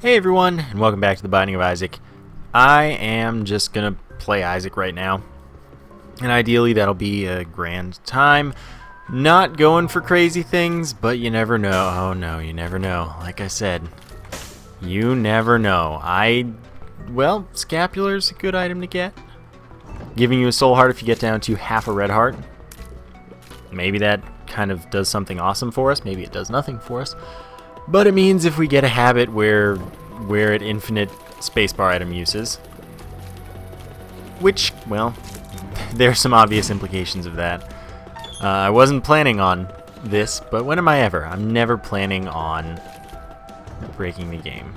Hey everyone, and welcome back to the Binding of Isaac. I am just gonna play Isaac right now, and ideally that'll be a grand time. Not going for crazy things, but you never know. Oh no, you never know. Like I said, you never know. Well, Scapular's a good item to get. Giving you a soul heart if you get down to half a red heart. Maybe that kind of does something awesome for us. Maybe it does nothing for us. But it means if we get a habit where we're at infinite spacebar item uses, which, well, there's some obvious implications of that. I wasn't planning on this, but when am I ever? I'm never planning on breaking the game.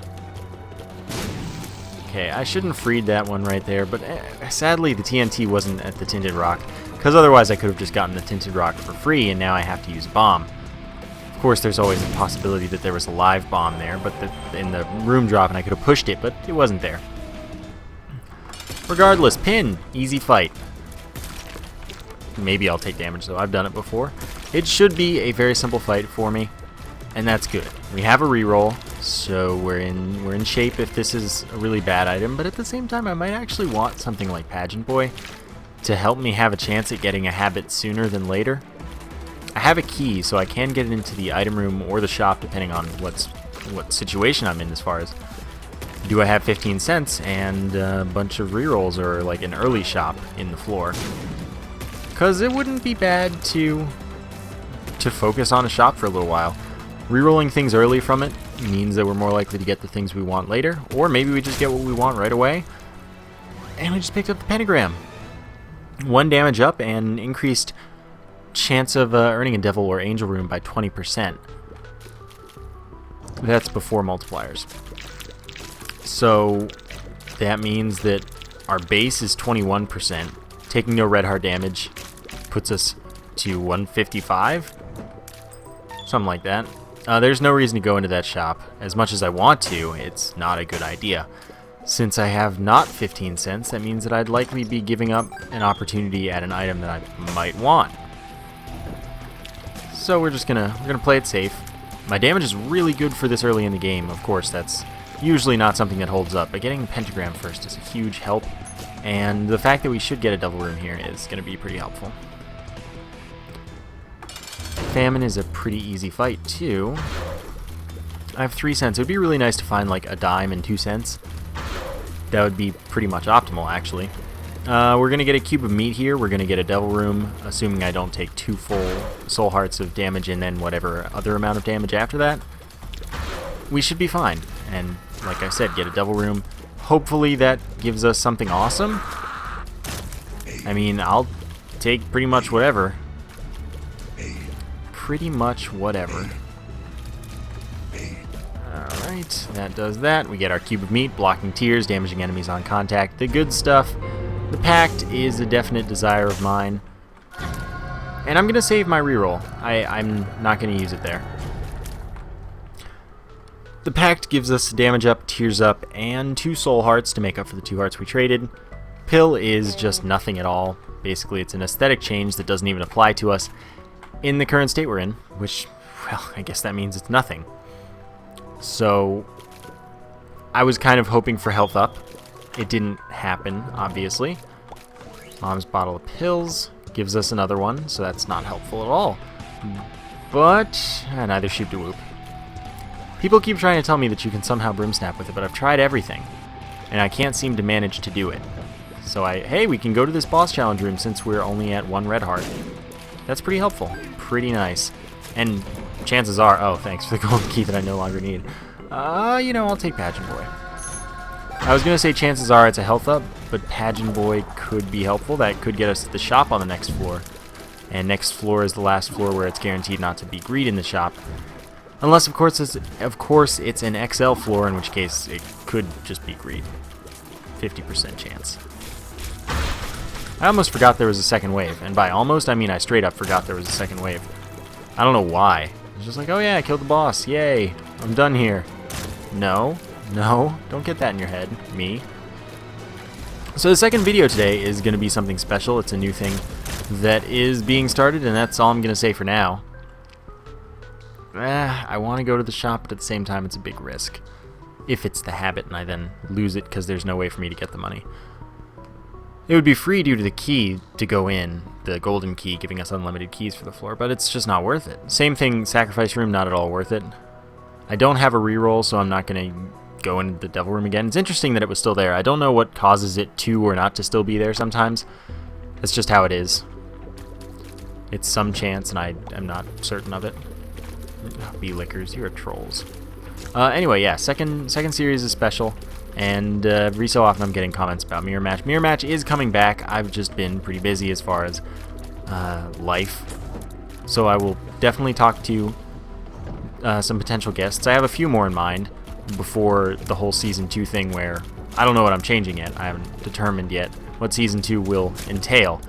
Okay, I shouldn't have freed that one right there, but sadly the TNT wasn't at the Tinted Rock, because otherwise I could have just gotten the Tinted Rock for free, and now I have to use a bomb. Of course, there's always a possibility that there was a live bomb there, but in the room drop, and I could have pushed it, but it wasn't there. Regardless, pin, easy fight. Maybe I'll take damage though. I've done it before. It should be a very simple fight for me, and that's good. We have a reroll, so we're in shape if this is a really bad item. But at the same time, I might actually want something like Pageant Boy to help me have a chance at getting a habit sooner than later. I have a key, so I can get it into the item room or the shop, depending on what situation I'm in as far as, do I have 15 cents and a bunch of rerolls or like an early shop in the floor? Because it wouldn't be bad to focus on a shop for a little while. Rerolling things early from it means that we're more likely to get the things we want later, or maybe we just get what we want right away, and we just picked up the pentagram. 1 damage up and increased chance of earning a devil or angel rune by 20%. That's before multipliers. So that means that our base is 21%. Taking no red heart damage puts us to 155. Something like that. There's no reason to go into that shop. As much as I want to, it's not a good idea. Since I have not 15 cents, that means that I'd likely be giving up an opportunity at an item that I might want. So we're gonna play it safe. My damage is really good for this early in the game. Of course, that's usually not something that holds up, but getting the pentagram first is a huge help, and the fact that we should get a double room here is gonna be pretty helpful. Famine is a pretty easy fight too. I have 3 cents. It would be really nice to find like a dime and 2 cents. That would be pretty much optimal, actually. We're going to get a cube of meat here. We're going to get a devil room, assuming I don't take 2 full soul hearts of damage and then whatever other amount of damage after that. We should be fine. And like I said, get a devil room. Hopefully that gives us something awesome. I mean, I'll take pretty much whatever. Pretty much whatever. Alright, that does that. We get our cube of meat, blocking tears, damaging enemies on contact. The good stuff. The Pact is a definite desire of mine. And I'm going to save my reroll. I'm not going to use it there. The Pact gives us damage up, tears up, and 2 soul hearts to make up for the 2 hearts we traded. Pill is just nothing at all. Basically, it's an aesthetic change that doesn't even apply to us in the current state we're in, which, well, I guess that means it's nothing. So, I was kind of hoping for health up. It didn't happen, obviously. Mom's bottle of pills gives us another one, so that's not helpful at all. But neither sheep to whoop. People keep trying to tell me that you can somehow brimsnap with it, but I've tried everything, and I can't seem to manage to do it. So hey, we can go to this boss challenge room since we're only at 1 red heart. That's pretty helpful. Pretty nice. And chances are, oh, thanks for the golden key that I no longer need. You know, I'll take Pageant Boy. I was going to say chances are it's a health up, but Pageant Boy could be helpful. That could get us to the shop on the next floor. And next floor is the last floor where it's guaranteed not to be greed in the shop. Unless, of course, it's an XL floor, in which case it could just be greed. 50% chance. I almost forgot there was a second wave. And by almost, I mean I straight up forgot there was a second wave. I don't know why. I was just like, oh yeah, I killed the boss. Yay. I'm done here. No. No, don't get that in your head, me. So the second video today is going to be something special. It's a new thing that is being started, and that's all I'm going to say for now. I want to go to the shop, but at the same time, it's a big risk. if it's the habit and I then lose it because there's no way for me to get the money. It would be free due to the key to go in, the golden key giving us unlimited keys for the floor, but it's just not worth it. Same thing, sacrifice room, not at all worth it. I don't have a reroll, so I'm not going to go into the devil room again. It's interesting that it was still there. I don't know what causes it to or not to still be there sometimes. That's just how it is. It's some chance, and I am not certain of it. Be lickers, you're trolls. Anyway, yeah, second series is special, and every so often I'm getting comments about Mirror Match. Mirror Match is coming back. I've just been pretty busy as far as life, so I will definitely talk to some potential guests. I have a few more in mind before the whole Season 2 thing where I don't know what I'm changing yet. I haven't determined yet what Season 2 will entail,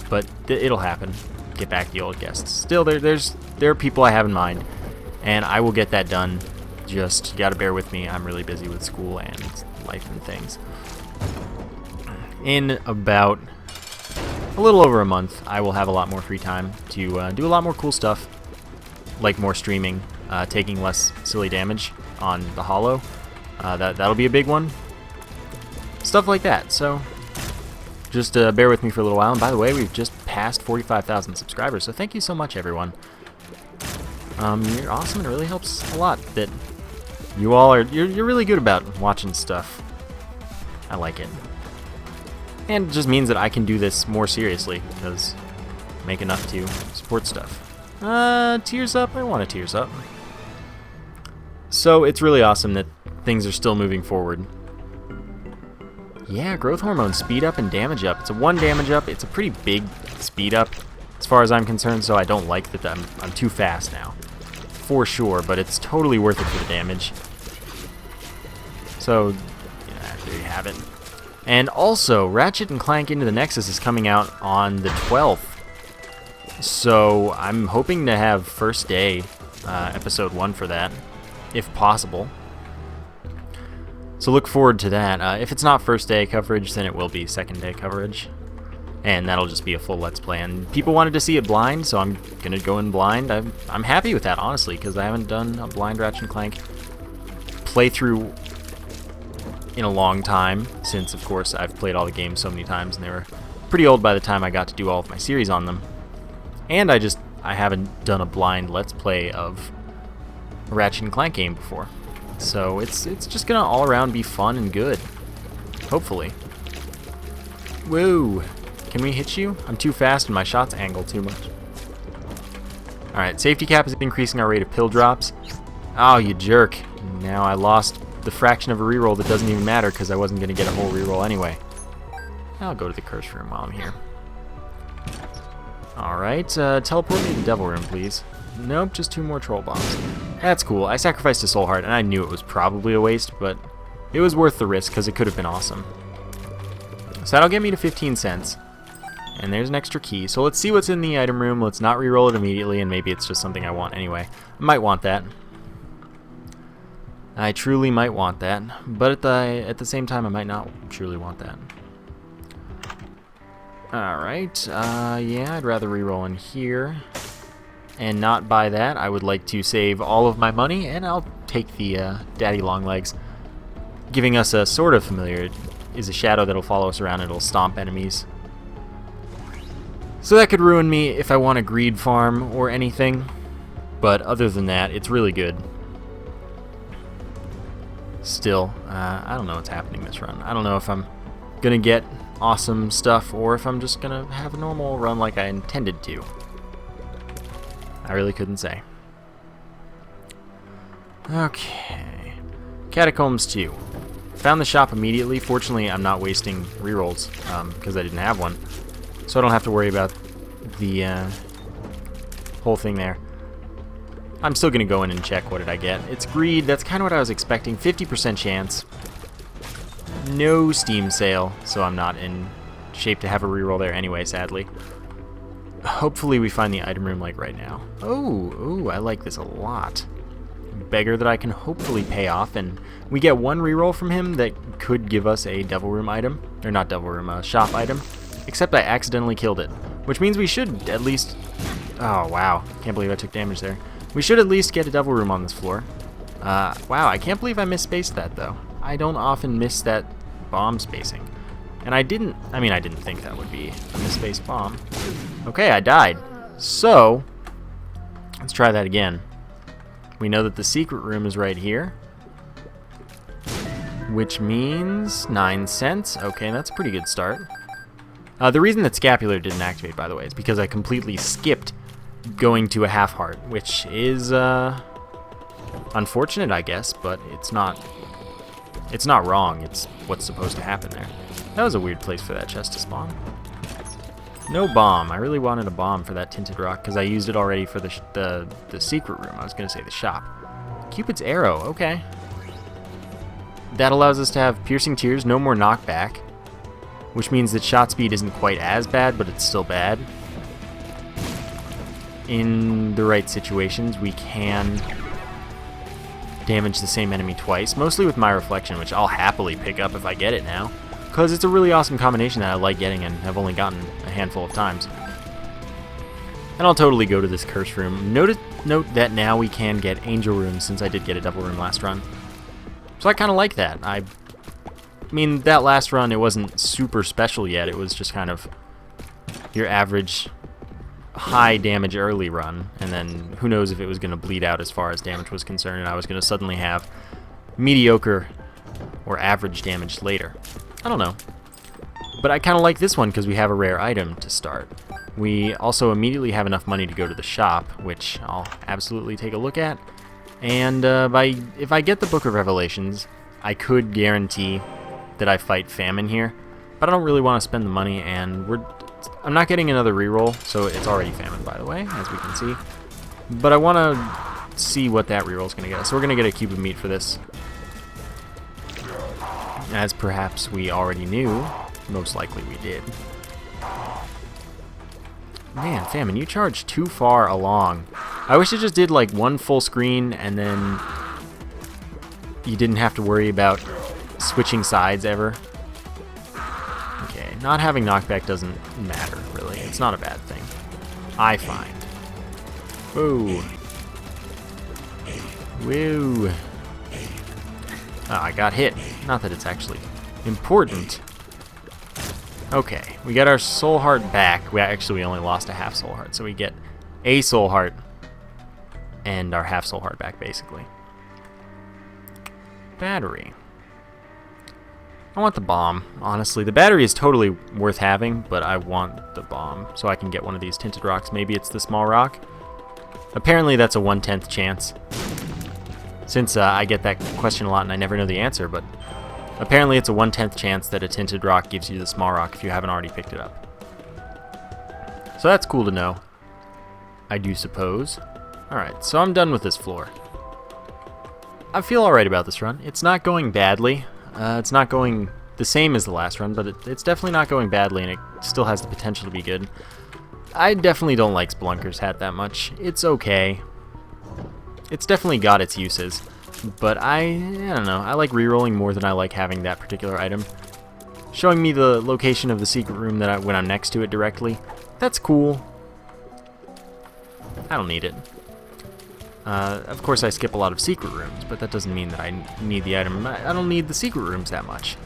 but it'll happen. Get back the old guests. Still, there are people I have in mind, and I will get that done. Just gotta bear with me. I'm really busy with school and life and things. In about a little over a month, I will have a lot more free time to do a lot more cool stuff, like more streaming, taking less silly damage on the holo. That'll be a big one. Stuff like that. So just bear with me for a little while. And by the way, we've just passed 45,000 subscribers, so thank you so much, everyone. You're awesome, and it really helps a lot that you all are, you're really good about watching stuff. I like it. And it just means that I can do this more seriously, because I make enough to support stuff. Tears up? I want a tears up. So it's really awesome that things are still moving forward. Yeah, growth hormone, speed up and damage up. It's a 1 damage up. It's a pretty big speed up as far as I'm concerned, so I don't like that I'm too fast now. For sure, but it's totally worth it for the damage. So, yeah, there you have it. And also, Ratchet and Clank Into the Nexus is coming out on the 12th. So, I'm hoping to have first day episode 1 for that, if possible. So look forward to that. If it's not first day coverage, then it will be second day coverage. And that'll just be a full Let's Play. And people wanted to see it blind, so I'm going to go in blind. I'm happy with that, honestly, because I haven't done a blind Ratchet & Clank playthrough in a long time, since, of course, I've played all the games so many times, and they were pretty old by the time I got to do all of my series on them. And I haven't done a blind Let's Play of a Ratchet & Clank game before. So it's just going to all around be fun and good. Hopefully. Whoa. Can we hit you? I'm too fast and my shots angle too much. Alright, safety cap is increasing our rate of pill drops. Oh, you jerk. Now I lost the fraction of a reroll that doesn't even matter because I wasn't going to get a whole reroll anyway. I'll go to the curse room while I'm here. Alright, teleport me to the devil room, please. Nope, just 2 more troll bombs. That's cool. I sacrificed a soul heart, and I knew it was probably a waste, but it was worth the risk because it could have been awesome. So that'll get me to 15 cents. And there's an extra key. So let's see what's in the item room. Let's not reroll it immediately, and maybe it's just something I want anyway. I might want that. I truly might want that, but at the same time, I might not truly want that. Alright, yeah, I'd rather reroll in here. And not buy that. I would like to save all of my money, and I'll take the Daddy Longlegs. Giving us a sort of familiar. It is a shadow that'll follow us around and it'll stomp enemies. So that could ruin me if I want a greed farm or anything. But other than that, it's really good. Still, I don't know what's happening this run. I don't know if I'm going to get awesome stuff or if I'm just going to have a normal run like I intended to. I really couldn't say. Okay. Catacombs 2. Found the shop immediately. Fortunately, I'm not wasting rerolls because I didn't have one. So I don't have to worry about the whole thing there. I'm still going to go in and check what did I get. It's greed. That's kind of what I was expecting. 50% chance. No Steam sale, so I'm not in shape to have a reroll there anyway, sadly. Hopefully we find the item room like right now. Oh, I like this a lot. Beggar that I can hopefully pay off, and we get 1 reroll from him that could give us a devil room item. Or not devil room, a shop item. Except I accidentally killed it. Which means we should at least... Oh, wow. Can't believe I took damage there. We should at least get a devil room on this floor. Wow, I can't believe I misspaced that, though. I don't often miss that bomb spacing. And I didn't think that would be a misspaced bomb. Okay, I died. So, let's try that again. We know that the secret room is right here, which means 9 cents. Okay, that's a pretty good start. The reason that Scapular didn't activate, by the way, is because I completely skipped going to a half heart, which is unfortunate, I guess, but it's not wrong. It's what's supposed to happen there. That was a weird place for that chest to spawn. No bomb. I really wanted a bomb for that tinted rock because I used it already for the secret room. I was going to say the shop. Cupid's arrow. Okay. That allows us to have piercing tears, no more knockback, which means that shot speed isn't quite as bad, but it's still bad. In the right situations, we can damage the same enemy twice, mostly with my reflection, which I'll happily pick up if I get it now, because it's a really awesome combination that I like getting and have only gotten a handful of times. And I'll totally go to this curse room. Note that now we can get angel rooms, since I did get a double room last run. So I kind of like that. I mean, that last run, it wasn't super special yet. It was just kind of your average high damage early run, and then who knows if it was going to bleed out as far as damage was concerned, and I was going to suddenly have mediocre or average damage later. I don't know. But I kind of like this one because we have a rare item to start. We also immediately have enough money to go to the shop, which I'll absolutely take a look at. And if I get the Book of Revelations, I could guarantee that I fight Famine here. But I don't really want to spend the money, and I'm not getting another reroll, so it's already Famine, by the way, as we can see. But I want to see what that reroll is going to get us. So we're going to get a cube of meat for this. As perhaps we already knew, most likely we did. Man, Famine, you charged too far along. I wish it just did like one full screen and then you didn't have to worry about switching sides ever. Okay, not having knockback doesn't matter, really. It's not a bad thing, I find. Whoa. Woo. Oh, I got hit. Not that it's actually important. Okay, we got our soul heart back. We only lost a half soul heart, so we get a soul heart and our half soul heart back, basically. Battery. I want the bomb, honestly. The battery is totally worth having, but I want the bomb so I can get one of these tinted rocks. Maybe it's the small rock. Apparently that's a 1/10 chance. Since I get that question a lot and I never know the answer, but apparently it's a 1/10 chance that a tinted rock gives you the small rock if you haven't already picked it up. So that's cool to know, I do suppose. Alright, so I'm done with this floor. I feel alright about this run. It's not going badly. It's not going the same as the last run, but it's definitely not going badly, and it still has the potential to be good. I definitely don't like Spelunker's hat that much. It's okay. It's definitely got its uses, but I don't know. I like rerolling more than I like having that particular item. Showing me the location of the secret room when I'm next to it directly, that's cool. I don't need it. Of course I skip a lot of secret rooms, but that doesn't mean that I need the item. I don't need the secret rooms that much.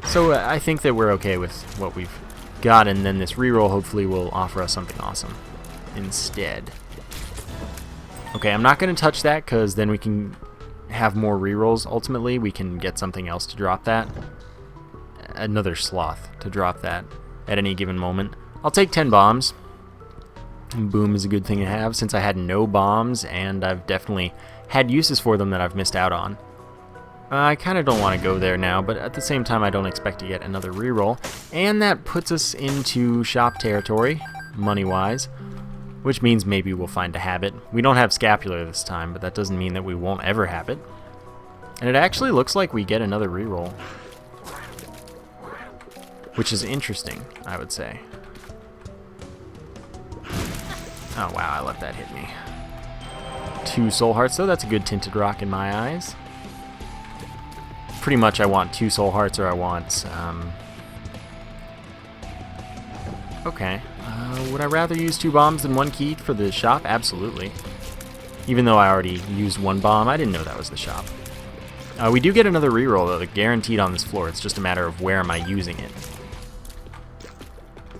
So I think that we're okay with what we've got, and then this reroll hopefully will offer us something awesome instead. Okay, I'm not going to touch that because then we can have more rerolls. Ultimately, we can get something else to drop that. Another sloth to drop that at any given moment. I'll take 10 bombs. And boom is a good thing to have since I had no bombs and I've definitely had uses for them that I've missed out on. I kind of don't want to go there now, but at the same time I don't expect to get another reroll. And that puts us into shop territory, money-wise. Which means maybe we'll find a habit. We don't have Scapular this time, but that doesn't mean that we won't ever have it. And it actually looks like we get another reroll. Which is interesting, I would say. Oh wow, I let that hit me. 2 soul hearts, though. That's a good tinted rock in my eyes. Pretty much I want 2 soul hearts or I want... Okay. Would I rather use 2 bombs than 1 key for the shop? Absolutely. Even though I already used one bomb, I didn't know that was the shop. We do get another reroll, though, guaranteed on this floor. It's just a matter of where am I using it.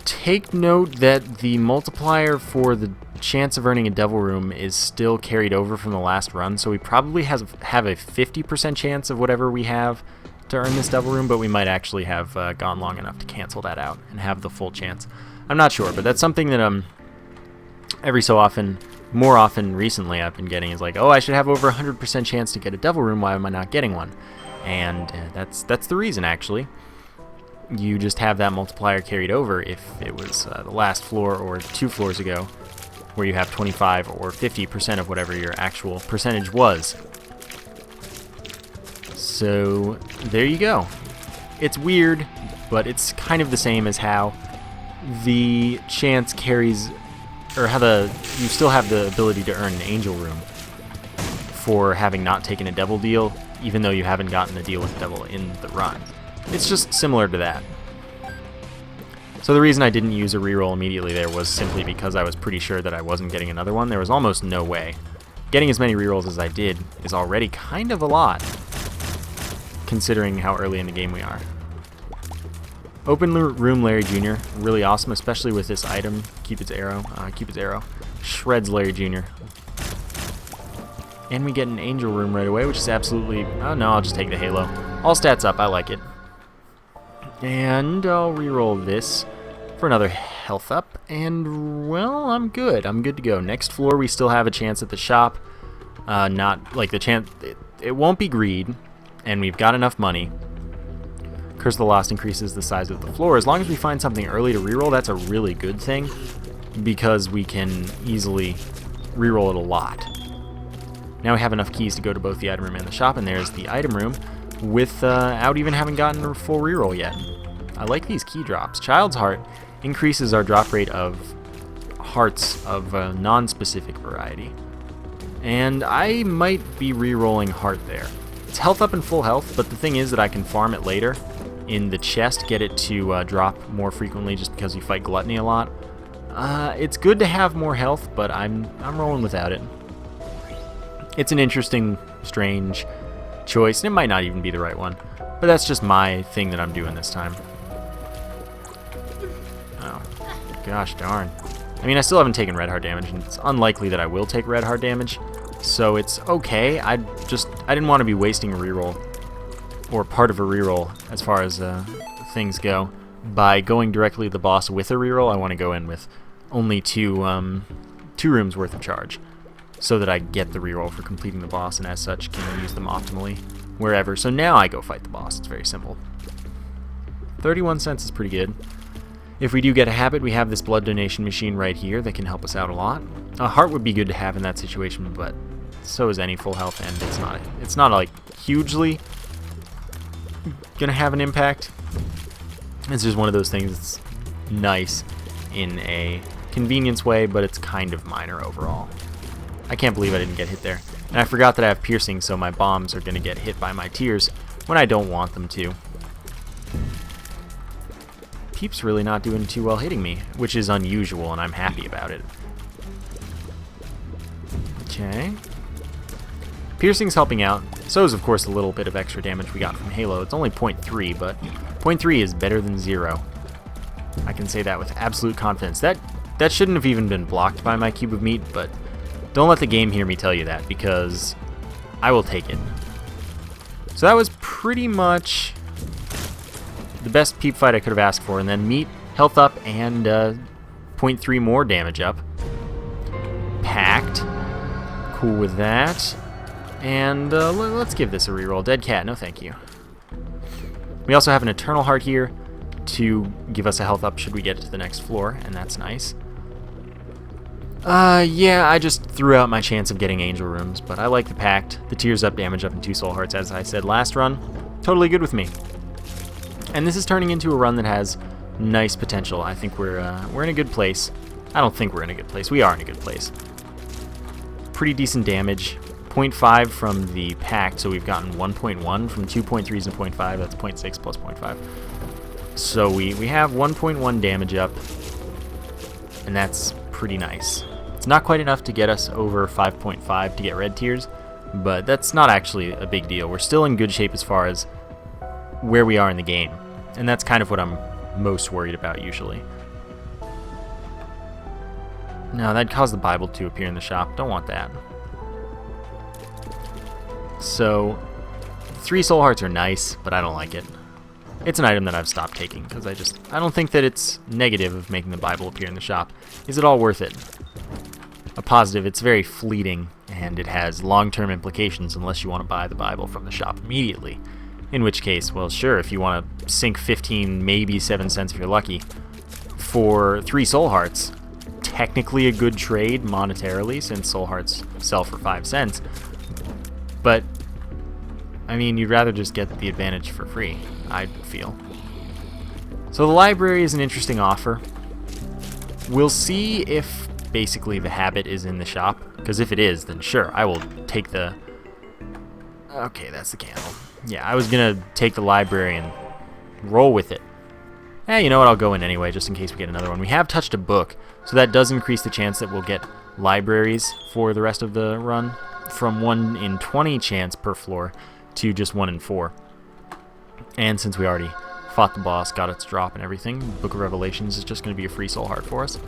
Take note that the multiplier for the chance of earning a devil room is still carried over from the last run, so we probably have a 50% chance of whatever we have to earn this devil room, but we might actually have gone long enough to cancel that out and have the full chance. I'm not sure, but that's something that every so often, more often recently, I've been getting is like, oh, I should have over 100% chance to get a devil room. Why am I not getting one? And that's the reason, actually. You just have that multiplier carried over if it was the last floor or 2 floors ago, where you have 25 or 50% of whatever your actual percentage was. So there you go. It's weird, but it's kind of the same as how the chance carries, or how you still have the ability to earn an angel room for having not taken a devil deal, even though you haven't gotten a deal with the devil in the run. It's just similar to that. So the reason I didn't use a reroll immediately there was simply because I was pretty sure that I wasn't getting another one. There was almost no way. Getting as many rerolls as I did is already kind of a lot, considering how early in the game we are. Open room Larry Jr., really awesome, especially with this item, Cupid's Arrow. Shreds Larry Jr. And we get an angel room right away, which is absolutely... oh no, I'll just take the halo. All stats up, I like it. And I'll reroll this for another health up, and well, I'm good. I'm good to go. Next floor, we still have a chance at the shop. Not like the chance... it won't be greed, and we've got enough money. Curse of the Lost increases the size of the floor. As long as we find something early to reroll, that's a really good thing, because we can easily reroll it a lot. Now we have enough keys to go to both the item room and the shop, and there's the item room without even having gotten a full reroll yet. I like these key drops. Child's Heart increases our drop rate of hearts of a non-specific variety. And I might be rerolling Heart there. It's health up and full health, but the thing is that I can farm it later in the chest, get it to drop more frequently just because you fight Gluttony a lot. It's good to have more health, but I'm rolling without it. It's an interesting, strange choice, and it might not even be the right one, but that's just my thing that I'm doing this time. Oh, gosh darn. I mean, I still haven't taken red heart damage, and it's unlikely that I will take red heart damage, so it's okay. I didn't want to be wasting a reroll, or part of a reroll, as far as things go. By going directly to the boss with a reroll, I want to go in with only two rooms worth of charge, so that I get the reroll for completing the boss, and as such can use them optimally wherever. So now I go fight the boss. It's very simple. 31 cents is pretty good. If we do get a habit, we have this blood donation machine right here that can help us out a lot. A heart would be good to have in that situation, but so is any full health, and it's not like hugely gonna have an impact. It's just one of those things that's nice in a convenience way, but it's kind of minor overall. I can't believe I didn't get hit there. And I forgot that I have piercing, so my bombs are going to get hit by my tears when I don't want them to. Peep's really not doing too well hitting me, which is unusual, and I'm happy about it. Okay. Piercing's helping out. So is, of course, a little bit of extra damage we got from Halo. It's only 0.3, but 0.3 is better than 0. I can say that with absolute confidence. That shouldn't have even been blocked by my cube of meat, but don't let the game hear me tell you that, because I will take it. So that was pretty much the best peep fight I could have asked for, and then meat, health up, and 0.3 more damage up. Packed. Cool with that. And let's give this a reroll. Dead cat, no thank you. We also have an Eternal Heart here to give us a health up should we get to the next floor, and that's nice. Yeah, I just threw out my chance of getting angel rooms, but I like the Pact, the tears up, damage up, and 2 soul hearts, as I said last run. Totally good with me. And this is turning into a run that has nice potential. I think we're in a good place. I don't think we're in a good place. We are in a good place. Pretty decent damage. 0.5 from the Pact, so we've gotten 1.1 from 2.3s and 0.5. That's 0.6 plus 0.5. So we have 1.1 damage up, and that's pretty nice. It's not quite enough to get us over 5.5 to get red tiers, but that's not actually a big deal. We're still in good shape as far as where we are in the game, and that's kind of what I'm most worried about usually. No, that'd cause the Bible to appear in the shop. Don't want that. So, 3 soul hearts are nice, but I don't like it. It's an item that I've stopped taking, because I don't think that it's negative of making the Bible appear in the shop. Is it all worth it? A positive, it's very fleeting, and it has long-term implications unless you want to buy the Bible from the shop immediately. In which case, well, sure, if you want to sink 15, maybe 7 cents if you're lucky, for 3 soul hearts, technically a good trade monetarily, since soul hearts sell for 5 cents, but, I mean, you'd rather just get the advantage for free, I feel. So the library is an interesting offer. We'll see if basically the habit is in the shop, because if it is, then sure, I will take the... Okay, that's the candle. Yeah, I was going to take the library and roll with it. You know what, I'll go in anyway, just in case we get another one. We have touched a book, so that does increase the chance that we'll get libraries for the rest of the run, from 1 in 20 chance per floor to just 1 in 4. And since we already fought the boss, got its drop and everything, Book of Revelations is just going to be a free soul heart for us.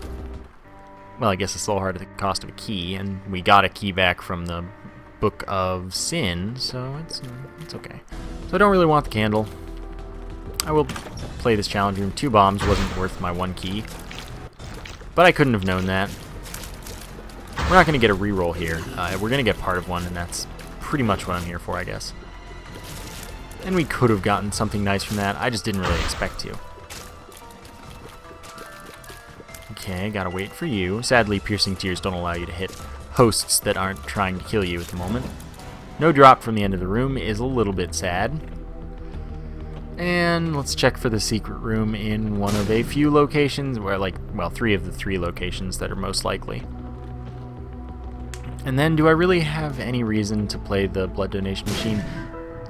Well, I guess a soul heart at the cost of a key, and we got a key back from the Book of Sin, so it's okay. So I don't really want the candle. I will play this challenge room. 2 bombs wasn't worth my 1 key, but I couldn't have known that. We're not going to get a reroll here. We're going to get part of one, and that's pretty much what I'm here for, I guess. And we could have gotten something nice from that. I just didn't really expect to. Okay, gotta wait for you. Sadly, piercing tears don't allow you to hit hosts that aren't trying to kill you at the moment. No drop from the end of the room is a little bit sad. And let's check for the secret room in one of a few locations, where, like, well, 3 of the 3 locations that are most likely. And then, do I really have any reason to play the blood donation machine?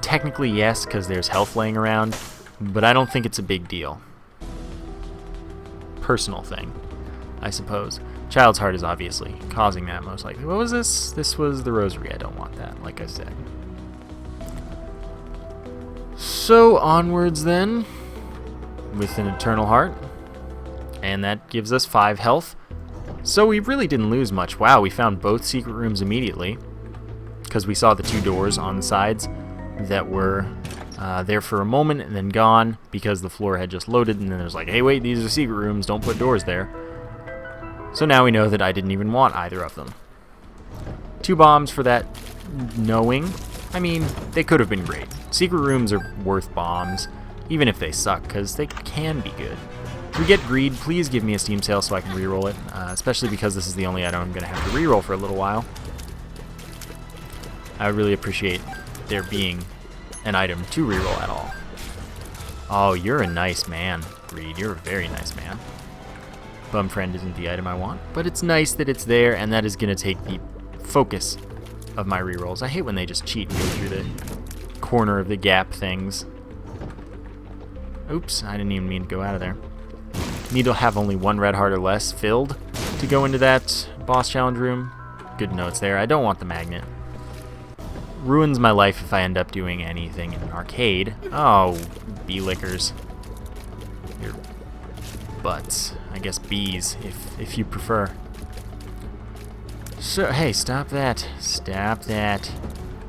Technically, yes, because there's health laying around, but I don't think it's a big deal. Personal thing, I suppose. Child's heart is obviously causing that, most likely. What was this? This was the rosary. I don't want that, like I said. So, onwards then, with an eternal heart. And that gives us 5 health. So we really didn't lose much. Wow, we found both secret rooms immediately, because we saw the 2 doors on the sides that were there for a moment and then gone because the floor had just loaded, and then it was like, hey, wait, these are secret rooms, don't put doors there. So now we know that I didn't even want either of them. 2 bombs for that knowing. I mean, they could have been great. Secret rooms are worth bombs, even if they suck, because they can be good. If we get greed, please give me a Steam sale so I can reroll it, especially because this is the only item I'm going to have to reroll for a little while. I would really appreciate there being an item to reroll at all. Oh, you're a nice man, Greed. You're a very nice man. Bum Friend isn't the item I want, but it's nice that it's there, and that is going to take the focus of my rerolls. I hate when they just cheat and go through the corner of the gap things. Oops, I didn't even mean to go out of there. Need to have only 1 red heart or less filled to go into that boss challenge room. Good notes there. I don't want the magnet. Ruins my life if I end up doing anything in an arcade. Oh, bee lickers. Your butts. I guess bees, if you prefer. So, hey, stop that. Stop that.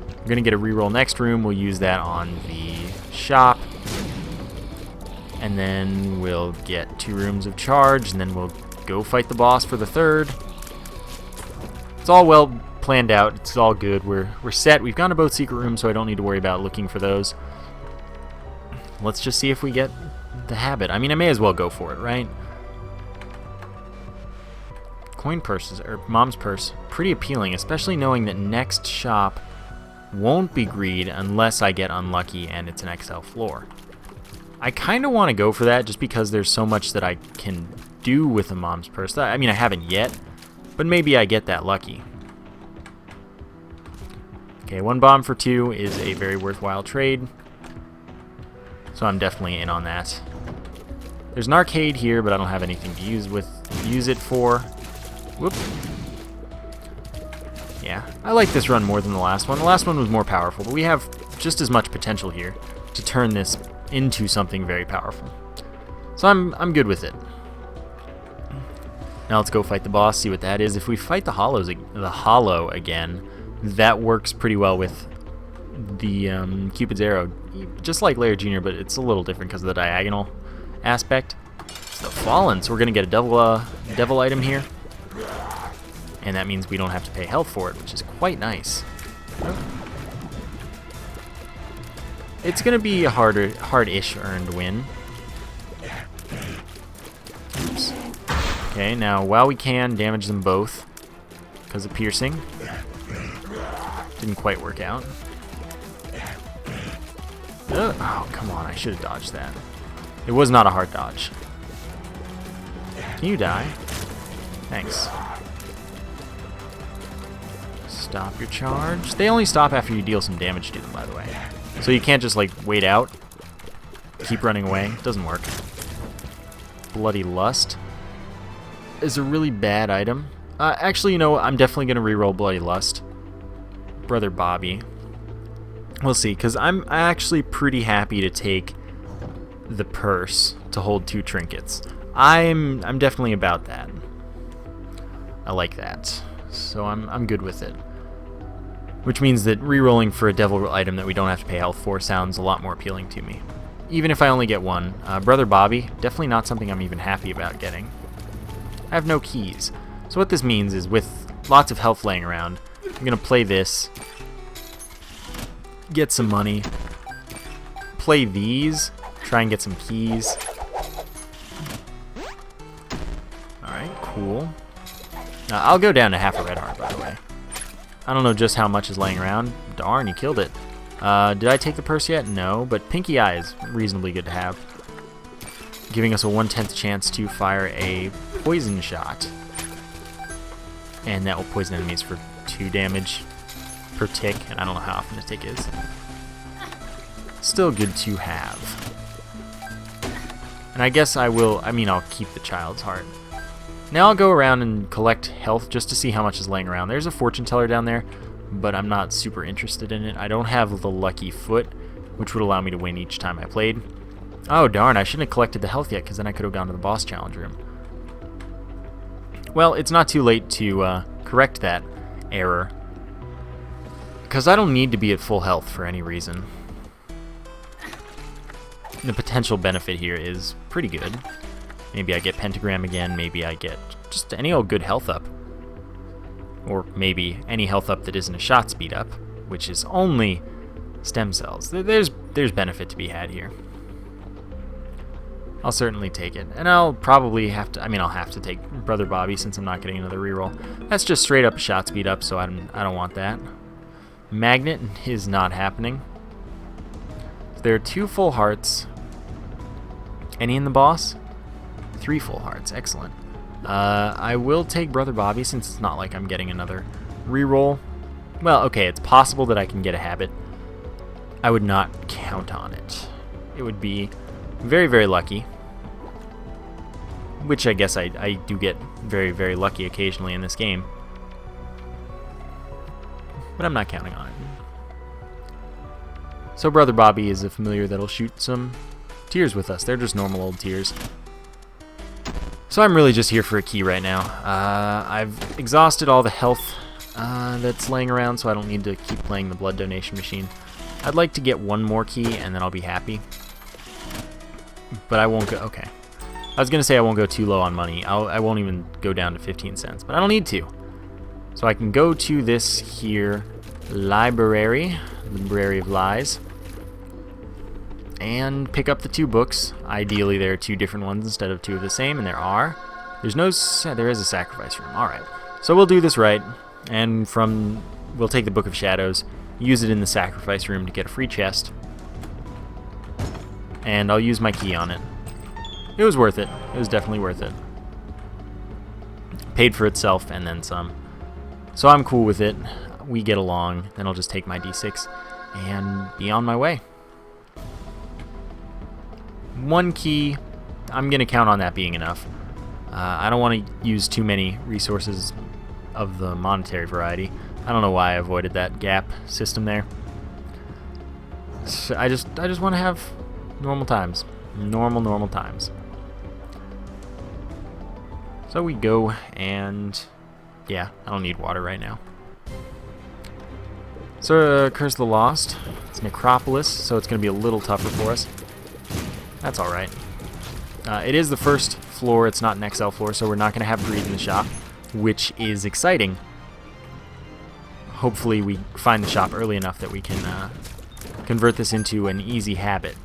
We're going to get a reroll next room. We'll use that on the shop. And then we'll get 2 rooms of charge, and then we'll go fight the boss for the 3rd. It's all well planned out. It's all good. We're set. We've gone to both secret rooms, so I don't need to worry about looking for those. Let's just see if we get the habit. I mean, I may as well go for it, right? Coin purses, or mom's purse, pretty appealing, especially knowing that next shop won't be greed unless I get unlucky and it's an XL floor. I kind of want to go for that just because there's so much that I can do with a mom's purse. I mean, I haven't yet, but maybe I get that lucky. Okay, 1 bomb for 2 is a very worthwhile trade, so I'm definitely in on that. There's an arcade here, but I don't have anything to use it for. Whoop. I like this run more than the last one. The last one was more powerful, but we have just as much potential here to turn this into something very powerful. So I'm good with it. Now let's go fight the boss, see what that is. If we fight the hollow again, that works pretty well with the Cupid's arrow, just like Lair Jr., but it's a little different because of the diagonal aspect. It's the Fallen, so we're gonna get a devil item here, and that means we don't have to pay health for it, which is quite nice. It's gonna be a hard-ish earned win. Oops. Okay, now while we can, damage them both because of piercing. Didn't quite work out. Oh, come on, I should have dodged that. It was not a hard dodge. Can you die? Thanks. Stop your charge. They only stop after you deal some damage to them, by the way. So you can't just, like, wait out. Keep running away. It doesn't work. Bloody Lust is a really bad item. Actually, you know, I'm definitely going to reroll Bloody Lust. Brother Bobby. We'll see, because I'm actually pretty happy to take the purse to hold 2 trinkets. I'm definitely about that. I like that. So I'm good with it. Which means that rerolling for a devil item that we don't have to pay health for sounds a lot more appealing to me. Even if I only get one. Brother Bobby, definitely not something I'm even happy about getting. I have no keys. So what this means is with lots of health laying around, I'm going to play this, get some money, play these, try and get some keys. Alright, cool. I'll go down to half a red heart, by the way. I don't know just how much is laying around. Darn, you killed it. Did I take the purse yet? No, but Pinky Eye is reasonably good to have. Giving us a 1/10 chance to fire a poison shot. And that will poison enemies for 2 damage per tick, and I don't know how often a tick is. Still good to have. And I guess I'll keep the Child's Heart. Now I'll go around and collect health just to see how much is laying around. There's a fortune teller down there, but I'm not super interested in it. I don't have the lucky foot, which would allow me to win each time I played. Oh darn, I shouldn't have collected the health yet, because then I could have gone to the boss challenge room. Well, it's not too late to correct that error, because I don't need to be at full health for any reason. The potential benefit here is pretty good. Maybe I get Pentagram again, maybe I get just any old good health up. Or maybe any health up that isn't a shot speed up, which is only stem cells. There's benefit to be had here. I'll certainly take it. And I'll probably have to, I'll have to take Brother Bobby since I'm not getting another reroll. That's just straight up a shot speed up, so I don't want that. Magnet is not happening. There are 2 full hearts. Any in the boss? 3 full hearts. Excellent. I will take Brother Bobby since it's not like I'm getting another reroll. Well, okay, it's possible that I can get a habit. I would not count on it. It would be very, very lucky. Which I guess I do get very, very lucky occasionally in this game. But I'm not counting on it. So Brother Bobby is a familiar that'll shoot some tears with us. They're just normal old tears. So I'm really just here for a key right now. I've exhausted all the health that's laying around, so I don't need to keep playing the blood donation machine. I'd like to get one more key, and then I'll be happy. But I won't go... Okay. I was going to say I won't go too low on money. I won't even go down to 15 cents, but I don't need to. So I can go to this here library of Lies, and pick up the 2 books. Ideally, there are 2 different ones instead of 2 of the same, and there are. There is a sacrifice room. All right. So we'll do this right, and we'll take the Book of Shadows, use it in the sacrifice room to get a free chest, and I'll use my key on it. It was worth it. It was definitely worth it. Paid for itself and then some. So I'm cool with it. We get along. Then I'll just take my D6 and be on my way. 1 key, I'm going to count on that being enough. I don't want to use too many resources of the monetary variety. I don't know why I avoided that gap system there. So I just want to have normal times. Normal times. So we go and... yeah, I don't need water right now. So, Curse of the Lost. It's Necropolis, so it's going to be a little tougher for us. That's alright. It is the first floor, it's not an XL floor, so we're not going to have greed in the shop, which is exciting. Hopefully we find the shop early enough that we can convert this into an easy habit.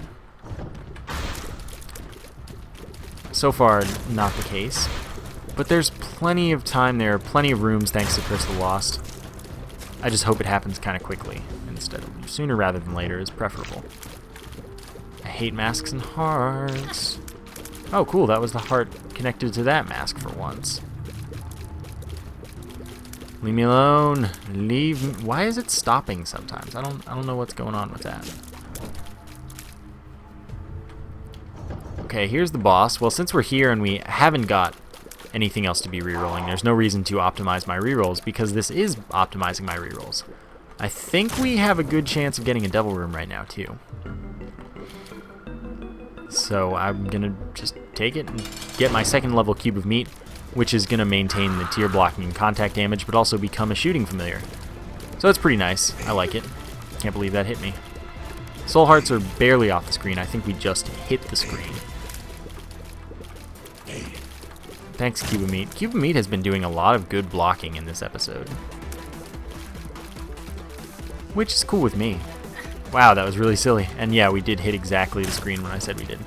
So far, not the case. But there's plenty of time there, plenty of rooms thanks to Curse of the Lost. I just hope it happens kind of quickly, instead of sooner rather than later is preferable. I hate masks and hearts. Oh, cool, that was the heart connected to that mask for once. Leave me alone. Leave me. Why is it stopping sometimes? I don't know what's going on with that. Okay, here's the boss. Well, since we're here and we haven't got anything else to be rerolling, there's no reason to optimize my rerolls because this is optimizing my rerolls. I think we have a good chance of getting a devil room right now too. So I'm gonna just take it and get my second level cube of meat, which is gonna maintain the tier blocking and contact damage, but also become a shooting familiar. So that's pretty nice. I like it. Can't believe that hit me. Soul hearts are barely off the screen. I think we just hit the screen. Thanks, Cube of Meat. Cube of Meat has been doing a lot of good blocking in this episode, which is cool with me. Wow, that was really silly. And yeah, we did hit exactly the screen when I said we did.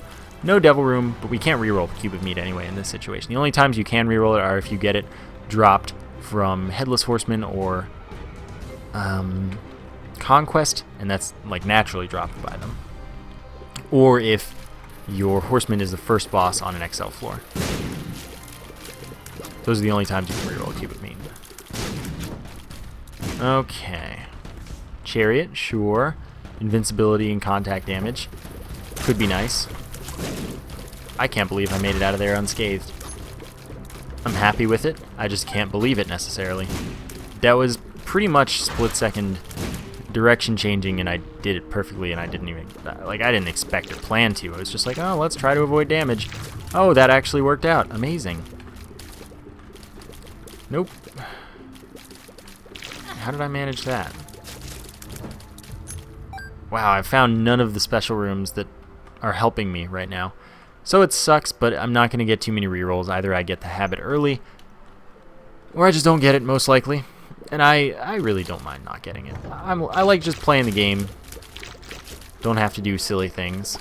No devil room, but we can't reroll the Cube of Meat anyway in this situation. The only times you can reroll it are if you get it dropped from Headless Horseman or Conquest, and that's like naturally dropped by them. Or if your Horseman is the first boss on an XL floor. Those are the only times you can reroll a Cube of Meat. Okay. Chariot, sure. Invincibility and contact damage. Could be nice. I can't believe I made it out of there unscathed. I'm happy with it. I just can't believe it necessarily. That was pretty much split-second direction changing, and I did it perfectly, and I didn't even... like, I didn't expect or plan to. I was just like, oh, let's try to avoid damage. Oh, that actually worked out. Amazing. Nope. How did I manage that? Wow, I've found none of the special rooms that are helping me right now. So it sucks, but I'm not going to get too many rerolls. Either I get the habit early, or I just don't get it, most likely. And I really don't mind not getting it. I like just playing the game. Don't have to do silly things.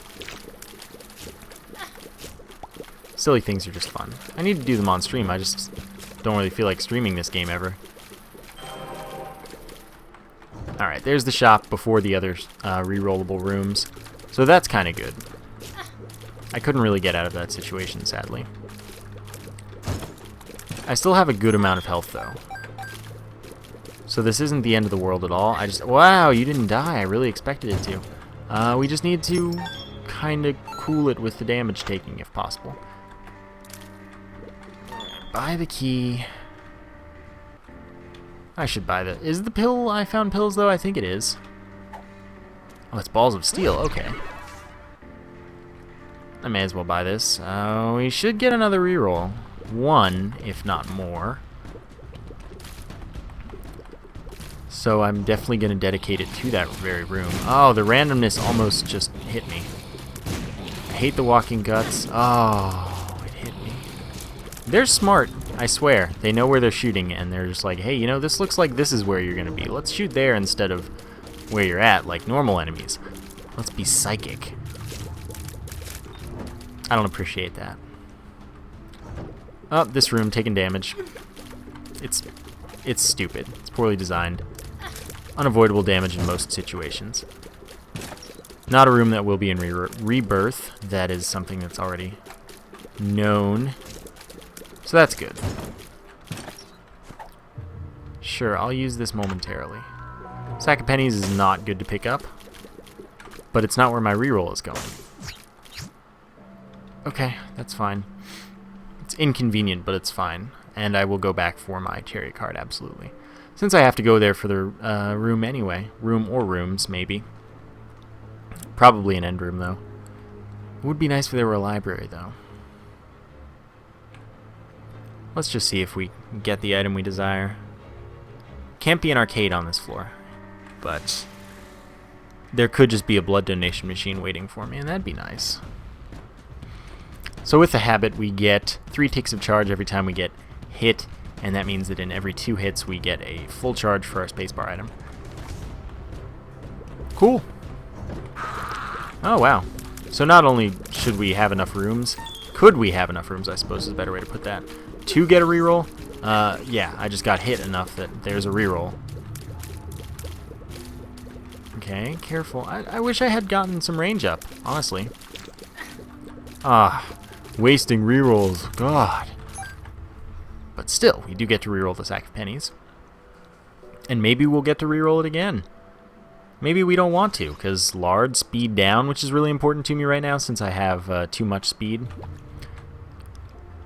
Silly things are just fun. I need to do them on stream. I just don't really feel like streaming this game ever. Alright, there's the shop before the other rerollable rooms. So that's kind of good. I couldn't really get out of that situation, sadly. I still have a good amount of health, though. So this isn't the end of the world at all. Wow, you didn't die. I really expected it to. We just need to kind of cool it with the damage taking, if possible. Buy the key. I should buy the... Is the pill... I found pills, though? I think it is. Oh, it's balls of steel. Okay. I may as well buy this. We should get another reroll. One, if not more. So I'm definitely going to dedicate it to that very room. Oh, the randomness almost just hit me. I hate the walking guts. Oh, it hit me. They're smart, I swear. They know where they're shooting, and they're just like, hey, you know, this looks like this is where you're going to be. Let's shoot there instead of where you're at, like normal enemies. Let's be psychic. I don't appreciate that. Oh, this room taking damage. It's stupid. It's poorly designed. Unavoidable damage in most situations. Not a room that will be in rebirth. That is something that's already known. So that's good. Sure, I'll use this momentarily. Sack of pennies is not good to pick up, but it's not where my reroll is going. Okay, that's fine. It's inconvenient, but it's fine. And I will go back for my chariot card, absolutely. Since I have to go there for the room anyway. Room or rooms, maybe. Probably an end room, though. It would be nice if there were a library, though. Let's just see if we get the item we desire. Can't be an arcade on this floor, but there could just be a blood donation machine waiting for me, and that'd be nice. So with the habit, we get 3 ticks of charge every time we get hit, and that means that in every 2 hits we get a full charge for our spacebar item. Cool. Oh wow. So not only should we have enough rooms, could we have enough rooms, I suppose is a better way to put that, to get a reroll? Yeah, I just got hit enough that there's a reroll. Okay, careful. I wish I had gotten some range up, honestly. Ah, wasting rerolls. God. But still, we do get to reroll the sack of pennies. And maybe we'll get to reroll it again. Maybe we don't want to, because lard, speed down, which is really important to me right now since I have too much speed.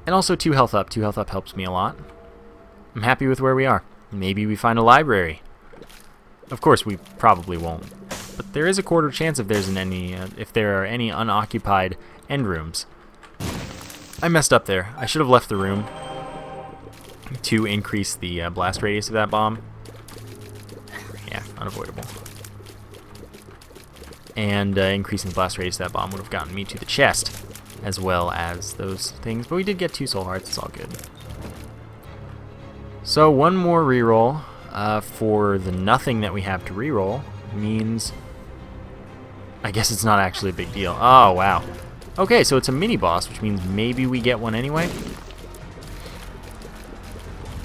And also 2 health up. 2 health up helps me a lot. I'm happy with where we are. Maybe we find a library. Of course, we probably won't. But there is a quarter chance if there are any unoccupied end rooms. I messed up there. I should have left the room to increase the blast radius of that bomb. Yeah, unavoidable. And increasing the blast radius of that bomb would have gotten me to the chest, as well as those things. But we did get 2 soul hearts. It's all good. So one more reroll for the nothing that we have to reroll means I guess it's not actually a big deal. Oh, wow. Okay, so it's a mini-boss, which means maybe we get one anyway.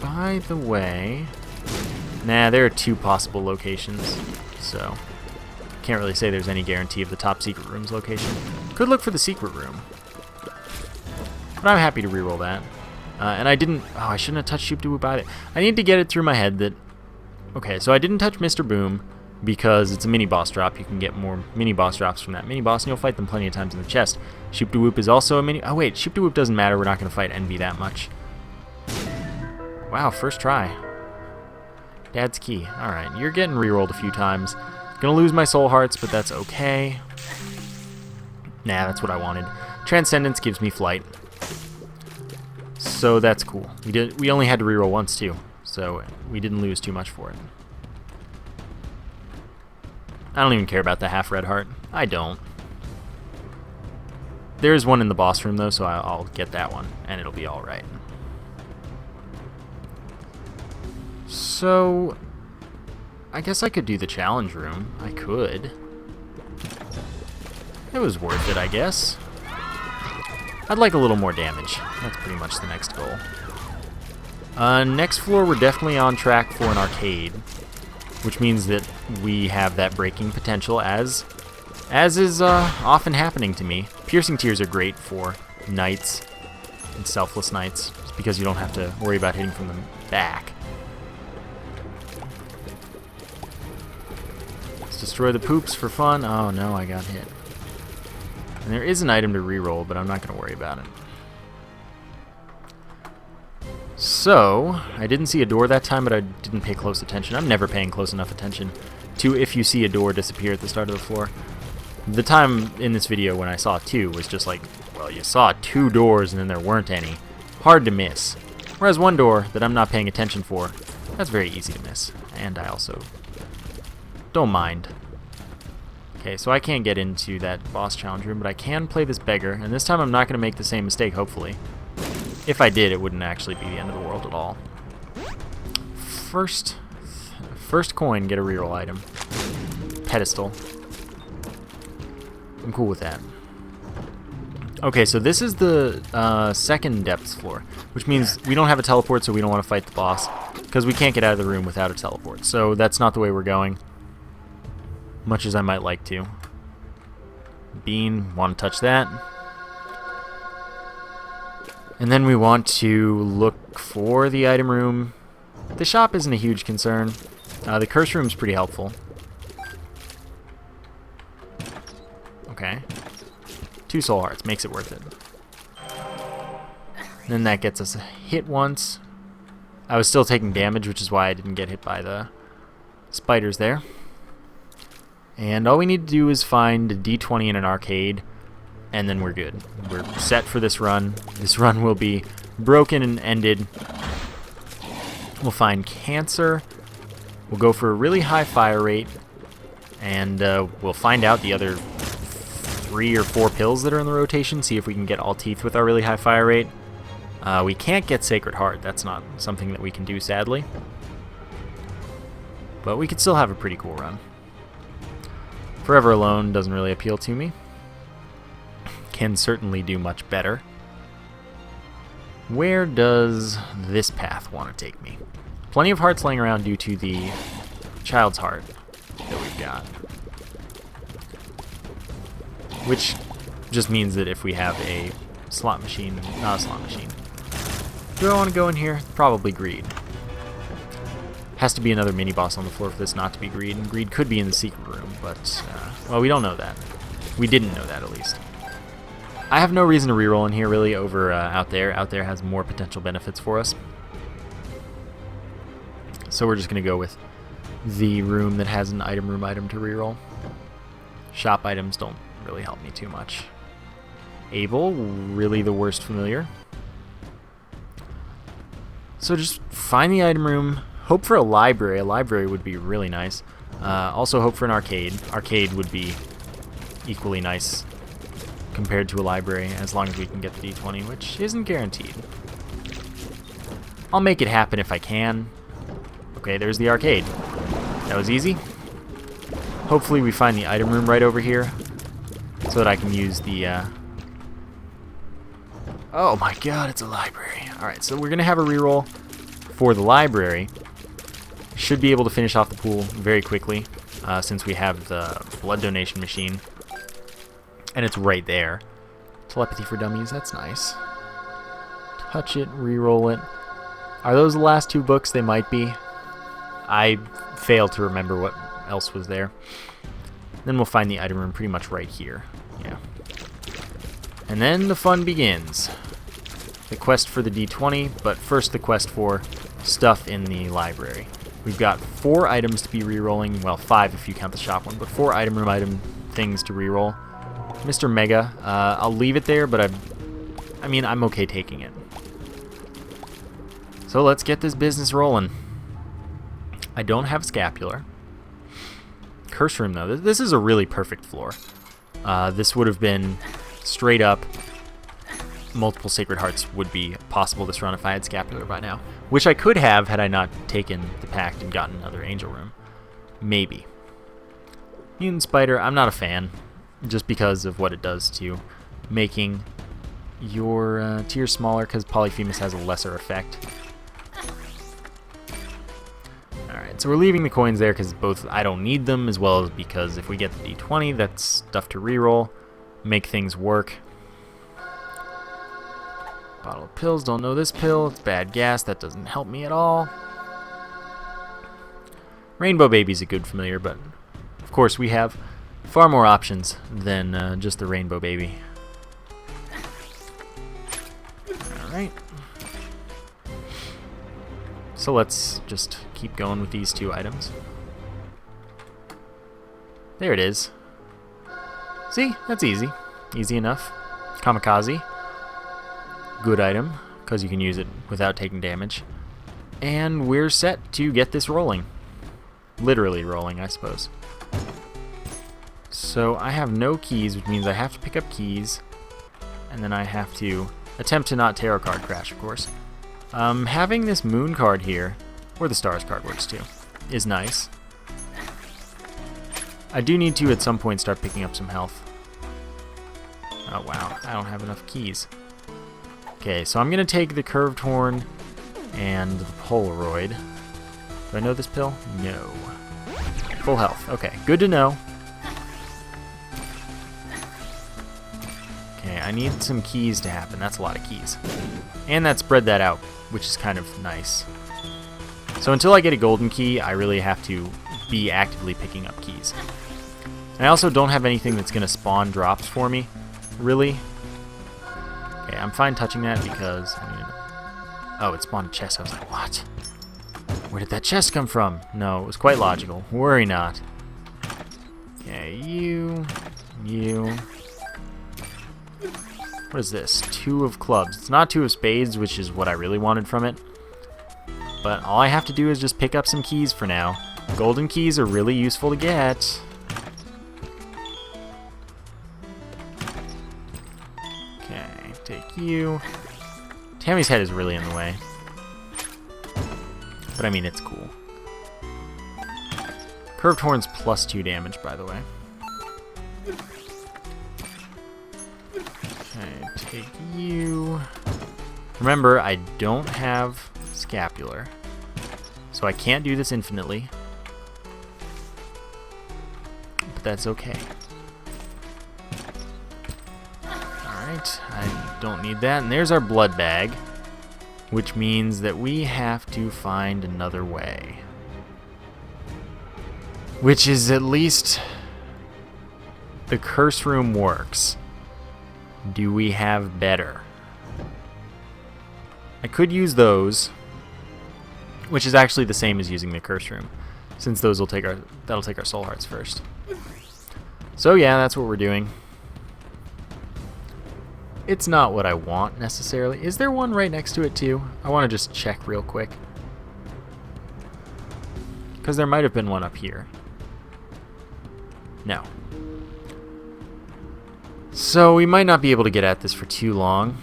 By the way... Nah, there are 2 possible locations, so... Can't really say there's any guarantee of the top secret room's location. Could look for the secret room. But I'm happy to reroll that. And I didn't... Oh, I shouldn't have touched Shoop to Whoop either. I need to get it through my head that... Okay, so I didn't touch Mr. Boom because it's a mini-boss drop. You can get more mini-boss drops from that mini-boss, and you'll fight them plenty of times in the chest. Shoop to Whoop is also a mini... Oh, wait, Shoop to Whoop doesn't matter. We're not going to fight Envy that much. Wow, first try. Dad's key. Alright, you're getting rerolled a few times. Gonna lose my soul hearts, but that's okay. Nah, that's what I wanted. Transcendence gives me flight. So that's cool. We only had to reroll once too, so we didn't lose too much for it. I don't even care about the half red heart. I don't. There's one in the boss room though, so I'll get that one, and it'll be alright. So... I guess I could do the challenge room. I could. It was worth it, I guess. I'd like a little more damage. That's pretty much the next goal. Next floor, we're definitely on track for an arcade, which means that we have that breaking potential, as is often happening to me. Piercing Tears are great for knights and selfless knights, just because you don't have to worry about hitting from the back. Destroy the poops for fun. Oh no, I got hit. And there is an item to reroll, but I'm not going to worry about it. So, I didn't see a door that time, but I didn't pay close attention. I'm never paying close enough attention to if you see a door disappear at the start of the floor. The time in this video when I saw 2 was just like, well, you saw 2 doors and then there weren't any. Hard to miss. Whereas one door that I'm not paying attention for, that's very easy to miss. And I also... don't mind. Okay, so I can't get into that boss challenge room, but I can play this beggar, and this time I'm not going to make the same mistake, hopefully. If I did, it wouldn't actually be the end of the world at all. First coin, get a reroll item. Pedestal. I'm cool with that. Okay, so this is the second depths floor, which means we don't have a teleport, so we don't want to fight the boss, because we can't get out of the room without a teleport. So that's not the way we're going. Much as I might like to. Bean, want to touch that. And then we want to look for the item room. The shop isn't a huge concern. The curse room's pretty helpful. Okay. 2 soul hearts, makes it worth it. Then that gets us a hit once. I was still taking damage, which is why I didn't get hit by the spiders there. And all we need to do is find a D20 in an arcade, and then we're good. We're set for this run. This run will be broken and ended. We'll find cancer. We'll go for a really high fire rate, and we'll find out the other 3 or 4 pills that are in the rotation, see if we can get all teeth with our really high fire rate. We can't get Sacred Heart. That's not something that we can do, sadly. But we could still have a pretty cool run. Forever Alone doesn't really appeal to me. Can certainly do much better. Where does this path want to take me? Plenty of hearts laying around due to the Child's Heart that we've got. Which just means that if we have a slot machine, not a slot machine. Do I want to go in here? Probably Greed. Has to be another mini-boss on the floor for this not to be Greed, and Greed could be in the secret room, but, well, we don't know that. We didn't know that, at least. I have no reason to reroll in here, really, over out there. Out there has more potential benefits for us. So we're just going to go with the room that has an item room item to reroll. Shop items don't really help me too much. Abel, really the worst familiar. So just find the item room. Hope for a library. A library would be really nice. Also hope for an arcade. Arcade would be equally nice compared to a library, as long as we can get the D20, which isn't guaranteed. I'll make it happen if I can. Okay, there's the arcade. That was easy. Hopefully we find the item room right over here, so that I can use the... Oh my god, it's a library. Alright, so we're going to have a reroll for the library. Should be able to finish off the pool very quickly, since we have the blood donation machine. And it's right there. Telepathy for Dummies, that's nice. Touch it, reroll it. Are those the last 2 books? They might be. I failed to remember what else was there. Then we'll find the item room pretty much right here. Yeah. And then the fun begins. The quest for the D20, but first the quest for stuff in the library. We've got 4 items to be rerolling. Well, 5 if you count the shop one, but 4 item room item things to reroll. Mr. Mega, I'll leave it there, but I mean, I'm okay taking it. So let's get this business rolling. I don't have a scapular. Curse room, though. This is a really perfect floor. This would have been straight up. Multiple Sacred Hearts would be possible this run if I had scapular by now. Which I could have had I not taken the pact and gotten another angel room. Maybe. Mutant Spider, I'm not a fan. Just because of what it does to making your tier smaller, because Polyphemus has a lesser effect. Alright, so we're leaving the coins there because both I don't need them, as well as because if we get the D20, that's stuff to reroll, make things work. Bottle of pills, don't know this pill, it's bad gas, that doesn't help me at all. Rainbow Baby's a good familiar, but of course we have far more options than just the Rainbow Baby. Alright. So let's just keep going with these 2 items. There it is. See? That's easy. Easy enough. Kamikaze. Good item, because you can use it without taking damage. And we're set to get this rolling. Literally rolling, I suppose. So I have no keys, which means I have to pick up keys, and then I have to attempt to not tarot card crash, of course. Having this moon card here, or the stars card works too, is nice. I do need to at some point start picking up some health. Oh wow, I don't have enough keys. Okay, so I'm going to take the curved horn and the Polaroid. Do I know this pill? No. Full health. Okay, good to know. Okay, I need some keys to happen. That's a lot of keys. And that spread that out, which is kind of nice. So until I get a golden key, I really have to be actively picking up keys. And I also don't have anything that's going to spawn drops for me, really. Okay, I'm fine touching that because I mean, Oh, it spawned a chest. I was like, what? Where did that chest come from? No, it was quite logical. Worry not. Okay, you. What is this? 2 of clubs. It's not 2 of spades, which is what I really wanted from it. But all I have to do is just pick up some keys for now. Golden keys are really useful to get. Okay, take you. Tammy's head is really in the way. But I mean, it's cool. Curved horns plus 2 damage, by the way. Okay, take you. Remember, I don't have scapular, so I can't do this infinitely. But that's okay. Alright, I don't need that. And there's our blood bag, which means that we have to find another way. Which is at least the curse room works. Do we have better? I could use those, which is actually the same as using the curse room, since those will take that'll take our soul hearts first. So yeah, that's what we're doing. It's not what I want necessarily. Is there one right next to it too? I want to just check real quick, because there might have been one up here. No. So we might not be able to get at this for too long.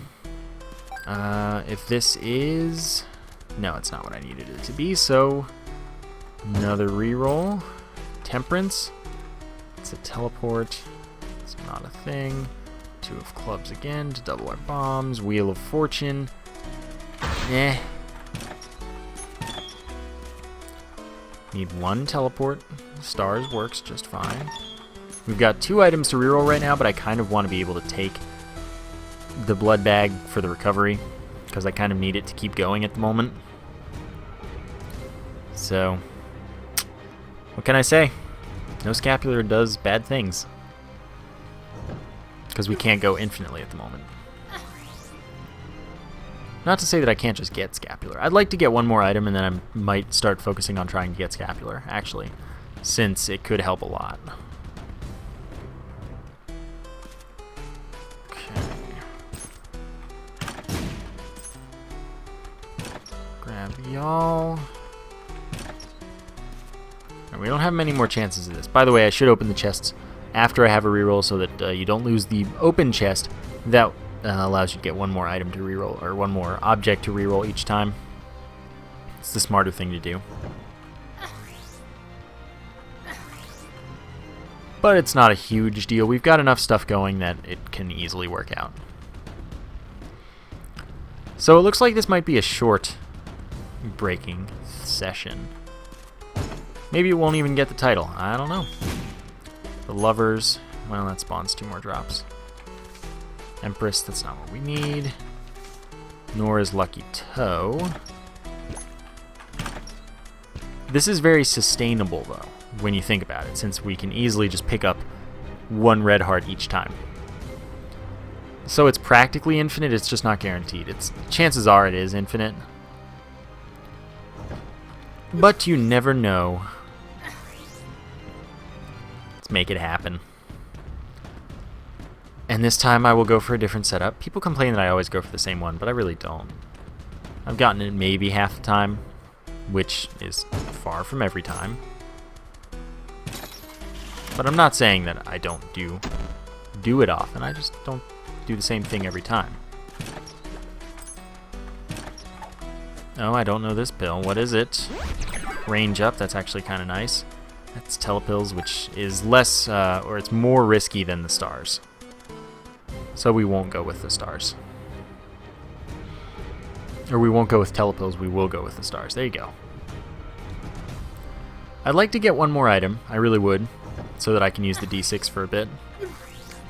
If this is... No, it's not what I needed it to be, so... Another reroll. Temperance. It's a teleport. It's not a thing. 2 of clubs again to double our bombs. Wheel of Fortune. Eh. Need 1 teleport. Stars works just fine. We've got 2 items to reroll right now, but I kind of want to be able to take the blood bag for the recovery, because I kind of need it to keep going at the moment. So, what can I say? No scapular does bad things, because we can't go infinitely at the moment. Not to say that I can't just get scapular. I'd like to get 1 more item, and then I might start focusing on trying to get scapular, actually, since it could help a lot. Grab y'all. We don't have many more chances of this. By the way, I should open the chests after I have a reroll so that you don't lose the open chest. That allows you to get 1 more item to reroll, or 1 more object to reroll each time. It's the smarter thing to do. But it's not a huge deal. We've got enough stuff going that it can easily work out. So it looks like this might be a short breaking session. Maybe it won't even get the title. I don't know. The Lovers. Well, that spawns 2 more drops. Empress, that's not what we need. Nor is Lucky Toe. This is very sustainable, though, when you think about it, since we can easily just pick up 1 red heart each time. So it's practically infinite, it's just not guaranteed. Chances are it is infinite. But you never know. Let's make it happen. And this time I will go for a different setup. People complain that I always go for the same one, but I really don't. I've gotten it maybe half the time, which is far from every time. But I'm not saying that I don't do it often. I just don't do the same thing every time. Oh, I don't know this pill. What is it? Range up. That's actually kind of nice. That's telepills, which is less, or it's more risky than the stars. So we won't go with the stars. Or we won't go with telepills, we will go with the stars. There you go. I'd like to get 1 more item. I really would, so that I can use the D6 for a bit.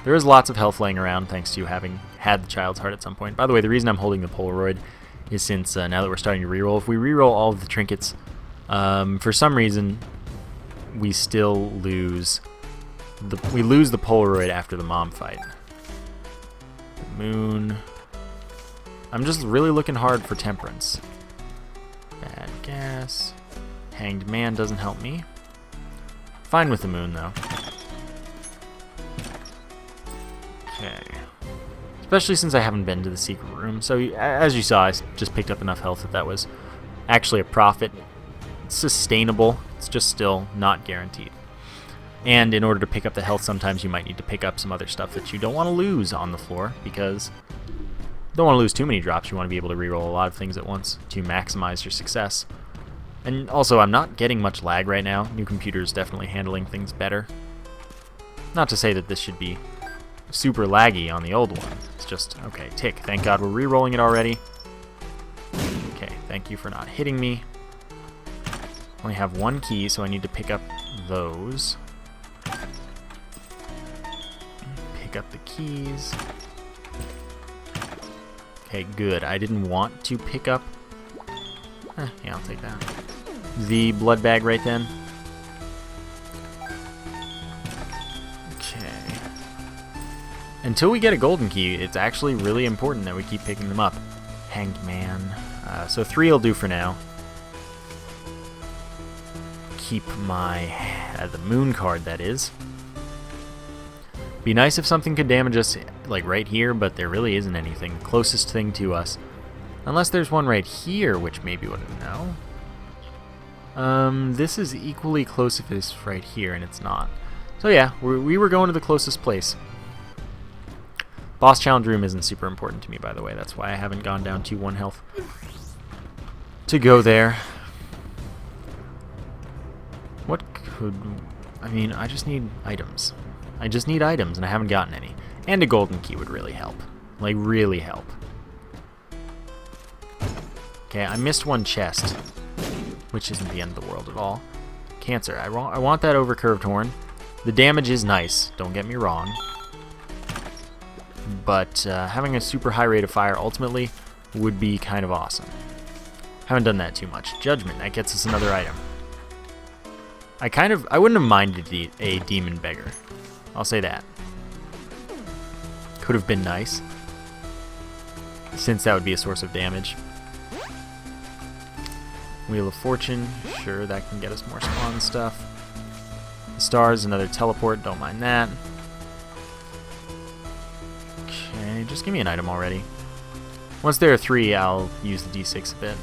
There is lots of health laying around thanks to having had the Child's Heart at some point. By the way, the reason I'm holding the Polaroid is since now that we're starting to reroll, if we reroll all of the trinkets, for some reason we still lose the Polaroid after the mom fight. The moon. I'm just really looking hard for temperance. Bad gas. Hanged man doesn't help me. Fine with the moon, though. Okay. Especially since I haven't been to the secret room. So, as you saw, I just picked up enough health that was actually a profit. It's sustainable. It's just still not guaranteed. And in order to pick up the health, sometimes you might need to pick up some other stuff that you don't want to lose on the floor, because you don't want to lose too many drops. You want to be able to reroll a lot of things at once to maximize your success. And also, I'm not getting much lag right now. New computer's definitely handling things better. Not to say that this should be super laggy on the old one. It's just, okay, tick. Thank God we're rerolling it already. Okay, thank you for not hitting me. Only have one key, so I need to pick up those. Pick up the keys. Okay, good. I didn't want to pick up... yeah, I'll take that. The blood bag right then. Okay. Until we get a golden key, it's actually really important that we keep picking them up. Hanged man. So 3 will do for now. Keep my... the moon card, that is. Be nice if something could damage us, like, right here, but there really isn't anything. Closest thing to us. Unless there's one right here, which maybe wouldn't know. This is equally close if it's right here, and it's not. So yeah, we were going to the closest place. Boss challenge room isn't super important to me, by the way. That's why I haven't gone down to 1 health to go there. What could... I mean, I just need items. I just need items, and I haven't gotten any. And a golden key would really help. Like, really help. Okay, I missed one chest, which isn't the end of the world at all. Cancer. I want that overcurved horn. The damage is nice, don't get me wrong. But having a super high rate of fire ultimately would be kind of awesome. Haven't done that too much. Judgment, that gets us another item. I wouldn't have minded a demon beggar. I'll say that. Could have been nice, since that would be a source of damage. Wheel of Fortune, sure, that can get us more spawn stuff. The stars, another teleport, don't mind that. Okay, just give me an item already. Once there are 3, I'll use the D6 a bit.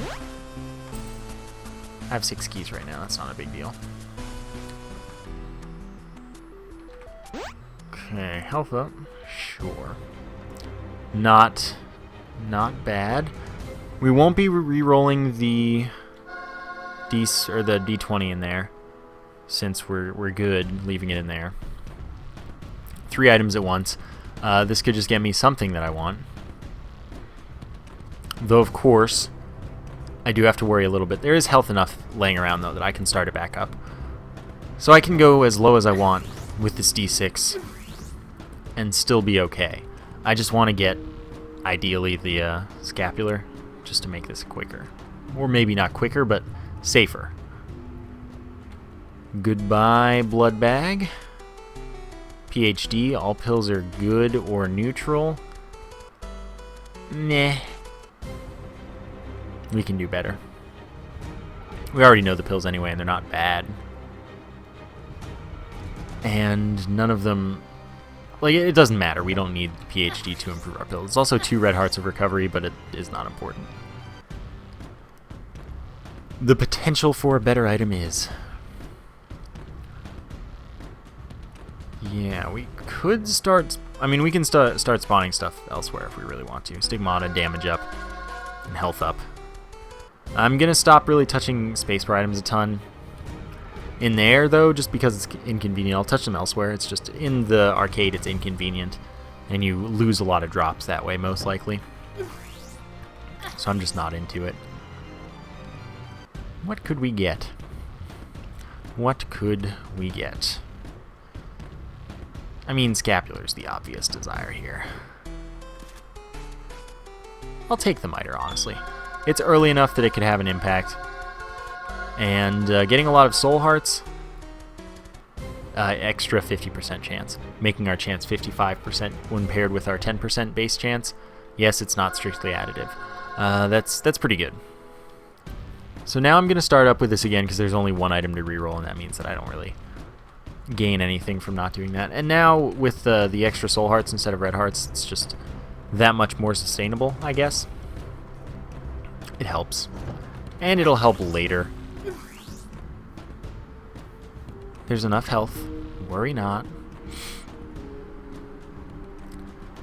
I have 6 keys right now, that's not a big deal. Okay, health up, sure. Not bad. We won't be re-rolling the the D20 in there, since we're good leaving it in there. 3 items at once. This could just get me something that I want. Though of course, I do have to worry a little bit. There is health enough laying around though that I can start it back up. So I can go as low as I want with this D6 and still be okay. I just want to get, ideally, the scapular, just to make this quicker. Or maybe not quicker, but safer. Goodbye, blood bag. PhD, all pills are good or neutral. Meh. We can do better. We already know the pills anyway, and they're not bad. And none of them... Like, it doesn't matter. We don't need PhD to improve our pills. It's also 2 red hearts of recovery, but it is not important. The potential for a better item is. Yeah, we could start... I mean, we can start spawning stuff elsewhere if we really want to. Stigmata, damage up, and health up. I'm going to stop really touching spacebar items a ton. In there, though, just because it's inconvenient. I'll touch them elsewhere. It's just in the arcade, it's inconvenient. And you lose a lot of drops that way, most likely. So I'm just not into it. What could we get? What could we get? I mean, Scapular's the obvious desire here. I'll take the Miter, honestly. It's early enough that it could have an impact. And getting a lot of soul hearts, extra 50% chance, making our chance 55% when paired with our 10% base chance. Yes, it's not strictly additive. That's pretty good. So now I'm going to start up with this again because there's only one item to reroll, and that means that I don't really gain anything from not doing that. And now with the extra soul hearts instead of red hearts, it's just that much more sustainable, I guess. It helps. And it'll help later. There's enough health. Worry not.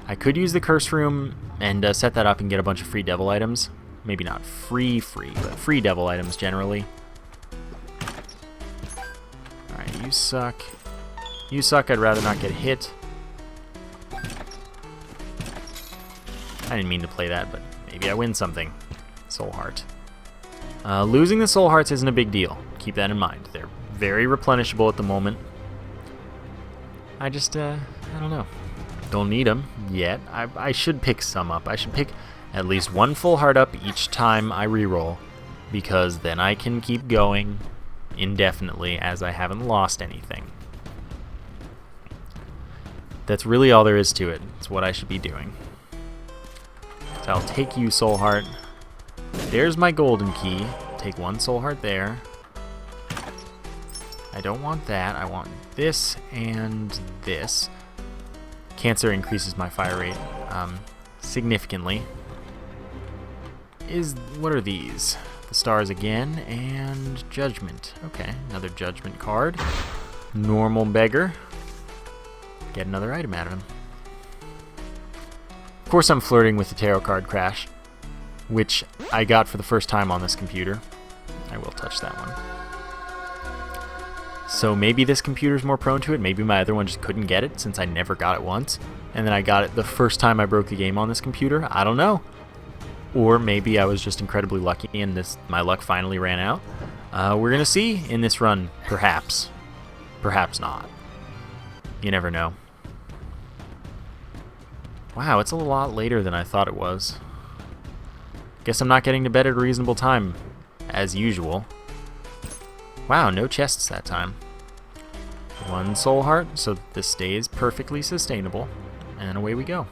I could use the curse room and set that up and get a bunch of free devil items. Maybe not free, but free devil items generally. Alright, you suck. You suck, I'd rather not get hit. I didn't mean to play that, but maybe I win something. Soul Heart. Losing the Soul Hearts isn't a big deal. Keep that in mind. They're very replenishable at the moment. I just, I don't know. Don't need them yet. I should pick some up. I should pick at least one full heart up each time I reroll, because then I can keep going indefinitely as I haven't lost anything. That's really all there is to it. It's what I should be doing. So I'll take you, Soul Heart. There's my golden key. Take one Soul Heart there. I don't want that. I want this and this. Cancer increases my fire rate significantly. What are these? The stars again, and Judgment. Okay, another Judgment card. Normal beggar. Get another item out of him. Of course I'm flirting with the tarot card crash, which I got for the first time on this computer. I will touch that one. So maybe this computer's more prone to it. Maybe my other one just couldn't get it since I never got it once. And then I got it the first time I broke the game on this computer. I don't know. Or maybe I was just incredibly lucky and my luck finally ran out. We're going to see in this run, perhaps. Perhaps not. You never know. Wow, it's a lot later than I thought it was. Guess I'm not getting to bed at a reasonable time, as usual. Wow, no chests that time. One soul heart, so this stays perfectly sustainable. And away we go.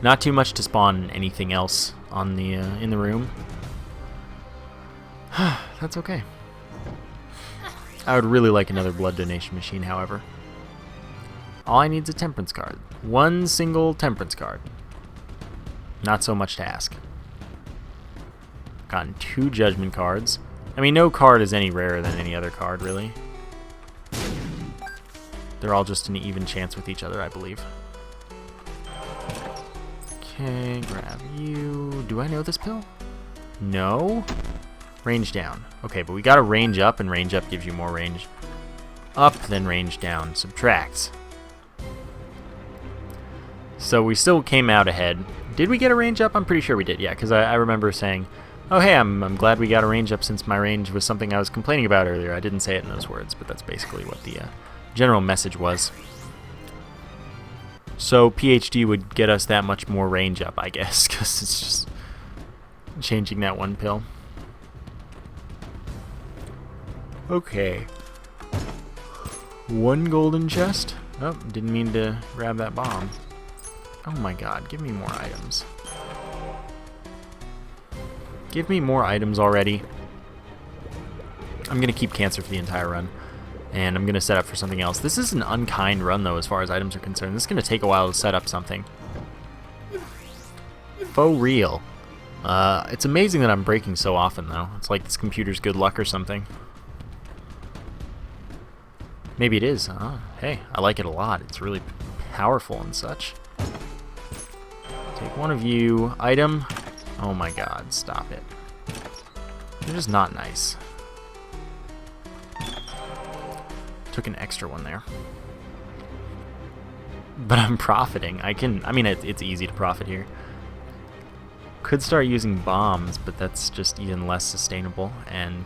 Not too much to spawn anything else on the in the room. That's okay. I would really like another blood donation machine, however. All I need is a temperance card. One single temperance card. Not so much to ask. Gotten 2 judgment cards. I mean, no card is any rarer than any other card, really. They're all just an even chance with each other, I believe. Okay, grab you. Do I know this pill? No? Range down. Okay, but we gotta range up, and range up gives you more range up than range down. Subtracts. So we still came out ahead. Did we get a range up? I'm pretty sure we did, yeah, because I remember saying, oh hey, I'm glad we got a range up since my range was something I was complaining about earlier. I didn't say it in those words, but that's basically what the general message was. So PhD would get us that much more range up, I guess, because it's just changing that one pill. Okay. 1 golden chest. Oh, didn't mean to grab that bomb. Oh my god, give me more items. Give me more items already. I'm going to keep Cancer for the entire run. And I'm going to set up for something else. This is an unkind run, though, as far as items are concerned. This is going to take a while to set up something. For real. It's amazing that I'm breaking so often, though. It's like this computer's good luck or something. Maybe it is. Hey, I like it a lot. It's really powerful and such. Take one of you. Item. Oh my god, stop it. You're just not nice. Took an extra one there. But I'm profiting. I mean, it's easy to profit here. Could start using bombs, but that's just even less sustainable and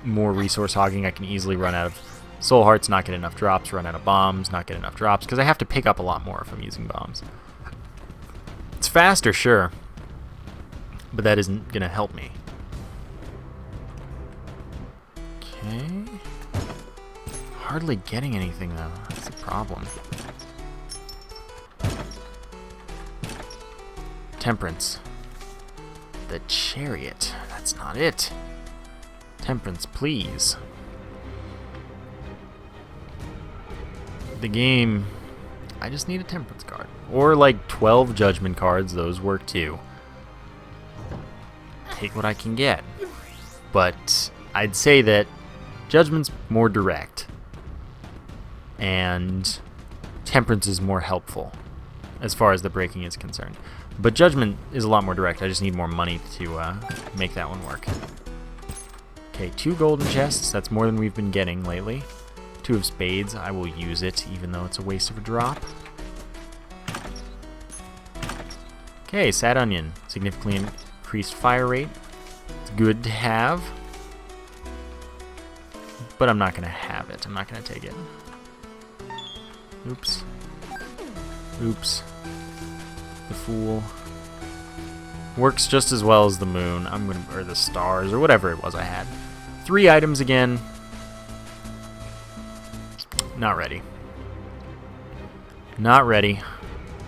more resource hogging. I can easily run out of soul hearts, not get enough drops, run out of bombs, not get enough drops, because I have to pick up a lot more if I'm using bombs. It's faster, sure, but that isn't going to help me. Okay. Hardly getting anything, though. That's the problem. Temperance. The chariot. That's not it. Temperance, please. The game... I just need a temperance card. Or like 12 judgment cards, those work too. Take what I can get. But I'd say that judgment's more direct. And temperance is more helpful as far as the breaking is concerned. But judgment is a lot more direct. I just need more money to make that one work. Okay, 2 golden chests. That's more than we've been getting lately. 2 of spades. I will use it, even though it's a waste of a drop. Okay, sad onion. Significantly increased fire rate. It's good to have. But I'm not going to have it. I'm not going to take it. Oops. Oops. The fool. Works just as well as the moon. Or the stars, or whatever it was I had. 3 items again. Not ready. Not ready.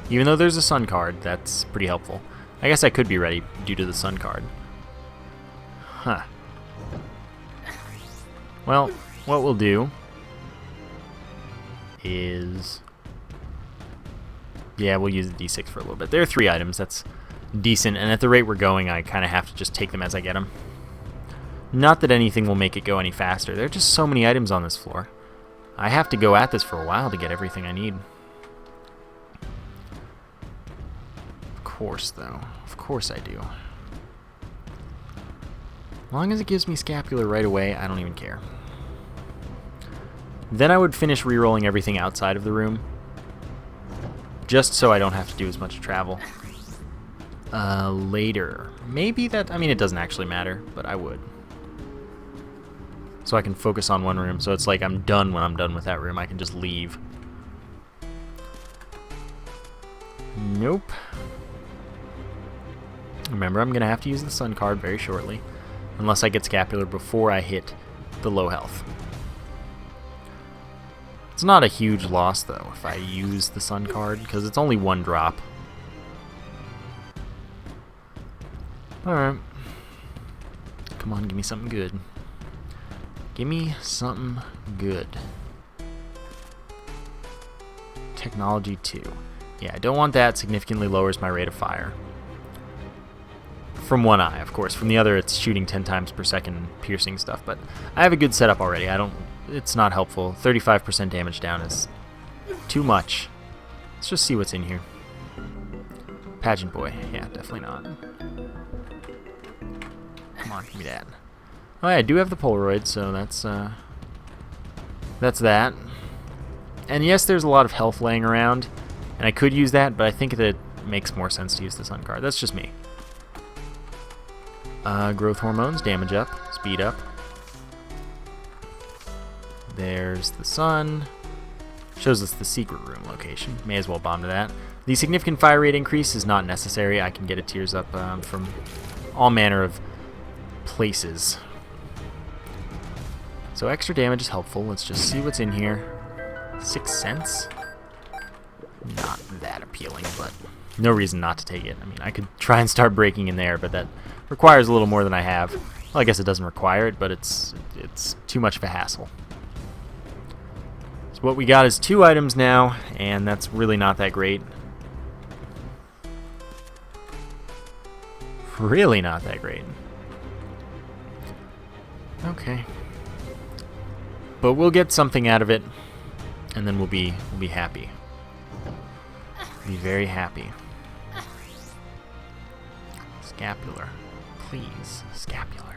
Even though there's a sun card, that's pretty helpful. I guess I could be ready due to the sun card. Huh. Well, what we'll do is... yeah, we'll use the D6 for a little bit. There are 3 items. That's decent, and at the rate we're going, I kind of have to just take them as I get them. Not that anything will make it go any faster. There are just so many items on this floor. I have to go at this for a while to get everything I need. Of course, though. Of course I do. As long as it gives me scapular right away, I don't even care. Then I would finish re-rolling everything outside of the room, just so I don't have to do as much travel. Later. Maybe that... I mean, it doesn't actually matter, but I would. So I can focus on one room, so it's like I'm done when I'm done with that room. I can just leave. Nope. Remember, I'm going to have to use the sun card very shortly, unless I get scapular before I hit the low health. It's not a huge loss, though, if I use the sun card, because it's only 1 drop. Alright. Come on, give me something good. Give me something good. Technology 2. Yeah, I don't want that. Significantly lowers my rate of fire. From one eye, of course. From the other, it's shooting 10 times per second piercing stuff. But I have a good setup already. It's not helpful. 35% damage down is too much. Let's just see what's in here. Pageant boy. Yeah, definitely not. Come on, give me that. Oh yeah, I do have the Polaroid, so that's that. And yes, there's a lot of health laying around, and I could use that, but I think that it makes more sense to use the sun card. That's just me. Growth hormones, damage up, speed up. There's the sun. Shows us the secret room location. May as well bomb to that. The significant fire rate increase is not necessary. I can get a tears up from all manner of places. So extra damage is helpful. Let's just see what's in here. 6 cents? Not that appealing, but no reason not to take it. I mean, I could try and start breaking in there, but that requires a little more than I have. Well, I guess it doesn't require it, but it's too much of a hassle. So what we got is 2 items now, and that's really not that great. Really not that great. Okay. But we'll get something out of it, and then we'll be happy. Be very happy. Scapular. Please, scapular.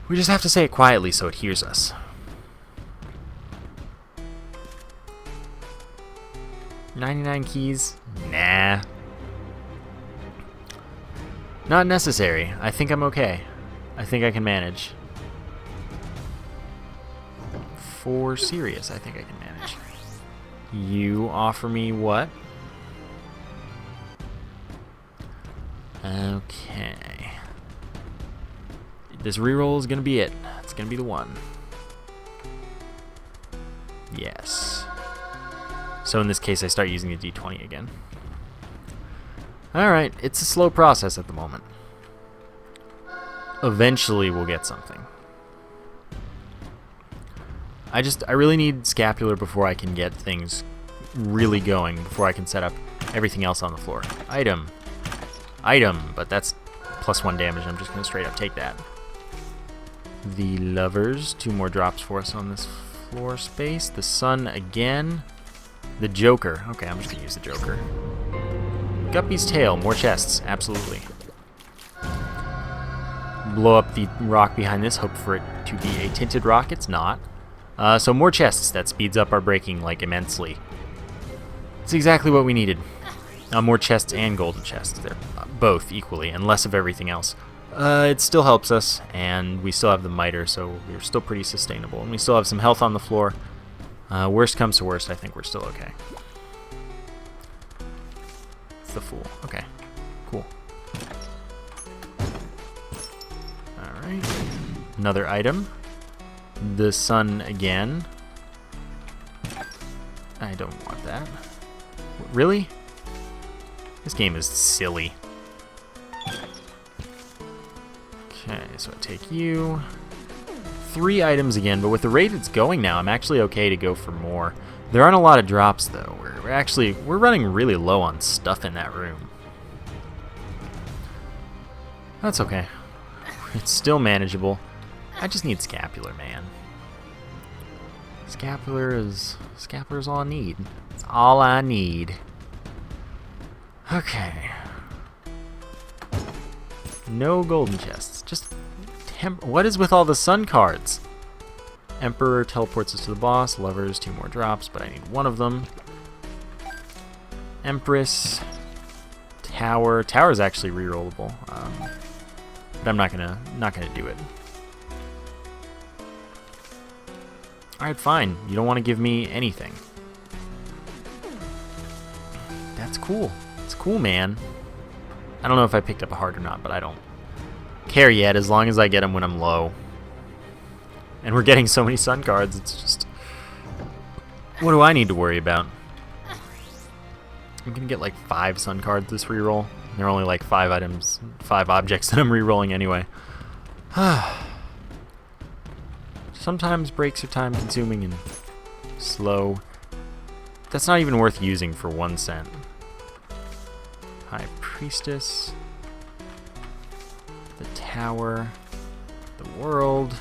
We just have to say it quietly so it hears us. $99 keys? Nah. Not necessary. I think I'm okay. I think I can manage. For serious, I think I can manage. You offer me what? Okay. This reroll is going to be it. It's going to be the one. Yes. So in this case, I start using the D20 again. Alright, it's a slow process at the moment. Eventually we'll get something. I really need scapular before I can get things really going, before I can set up everything else on the floor. Item. Item, but that's +1 damage. I'm just going to straight up take that. The lovers, 2 more drops for us on this floor space. The sun again. The Joker. Okay, I'm just going to use the Joker. Guppy's tail, more chests, absolutely. Blow up the rock behind this, hope for it to be a tinted rock. It's not. So more chests, that speeds up our breaking like immensely. It's exactly what we needed. More chests and golden chests. They're both equally, and less of everything else. It still helps us, and we still have the miter, so we're still pretty sustainable. And we still have some health on the floor. Worst comes to worst, I think we're still okay. It's the Fool. Okay, cool. Alright. Another item. The sun again. I don't want that. Really? This game is silly. Okay, so I take you. 3 items again, but with the rate it's going now, I'm actually okay to go for more. There aren't a lot of drops though. We're running really low on stuff in that room. That's okay. It's still manageable. I just need scapular, man. Scapular is all I need. It's all I need. Okay. No golden chests. Just what is with all the sun cards? Emperor teleports us to the boss. Lovers, 2 more drops, but I need 1 of them. Empress. Tower. Tower is actually rerollable, but I'm not gonna do it. All right, fine. You don't want to give me anything. That's cool. It's cool, man. I don't know if I picked up a heart or not, but I don't care yet, as long as I get them when I'm low. And we're getting so many sun cards, it's just... What do I need to worry about? I'm gonna get like 5 sun cards this reroll. They're only like 5 items, 5 objects that I'm rerolling anyway. Sometimes breaks are time consuming and slow. That's not even worth using for 1 cent. High Priestess. The Tower. The World.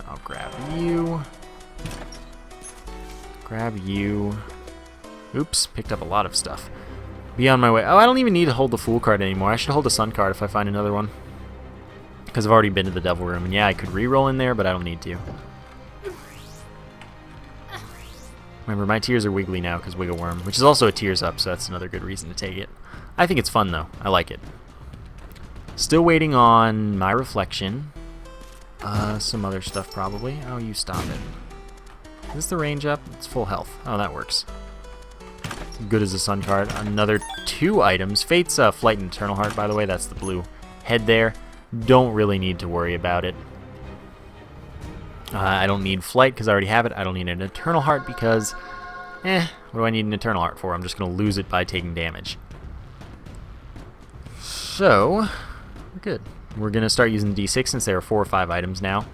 I'll grab you. Grab you. Oops, picked up a lot of stuff. Be on my way. Oh, I don't even need to hold the Fool card anymore. I should hold a Sun card if I find another one. Because I've already been to the Devil Room. And yeah, I could reroll in there, but I don't need to. Remember, my tears are wiggly now because Wiggle Worm, which is also a tears up, so that's another good reason to take it. I think it's fun, though. I like it. Still waiting on my reflection. Some other stuff, probably. Oh, you stop it. Is this the range up? It's full health. Oh, that works. Good as a Sun card. Another 2 items. Fate's Flight and Eternal Heart, by the way. That's the blue head there. Don't really need to worry about it. I don't need Flight because I already have it. I don't need an Eternal Heart because, what do I need an Eternal Heart for? I'm just going to lose it by taking damage. So, we're good. We're going to start using D6 since there are 4 or 5 items now.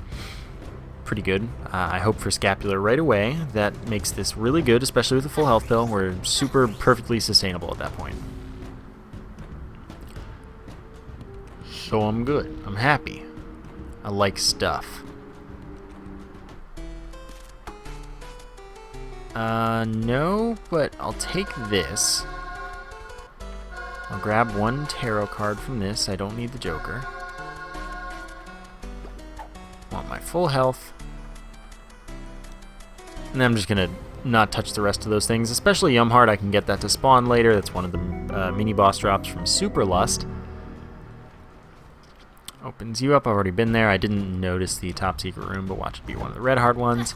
Pretty good. I hope for Scapular right away. That makes this really good, especially with a full health pill. We're super perfectly sustainable at that point. So I'm good. I'm happy. I like stuff. No, but I'll take this. I'll grab 1 tarot card from this. I don't need the Joker. Want my full health. And then I'm just going to not touch the rest of those things, especially Yumheart. I can get that to spawn later. That's one of the mini-boss drops from Super Lust. Opens you up. I've already been there. I didn't notice the top secret room, but watch it be one of the red heart ones.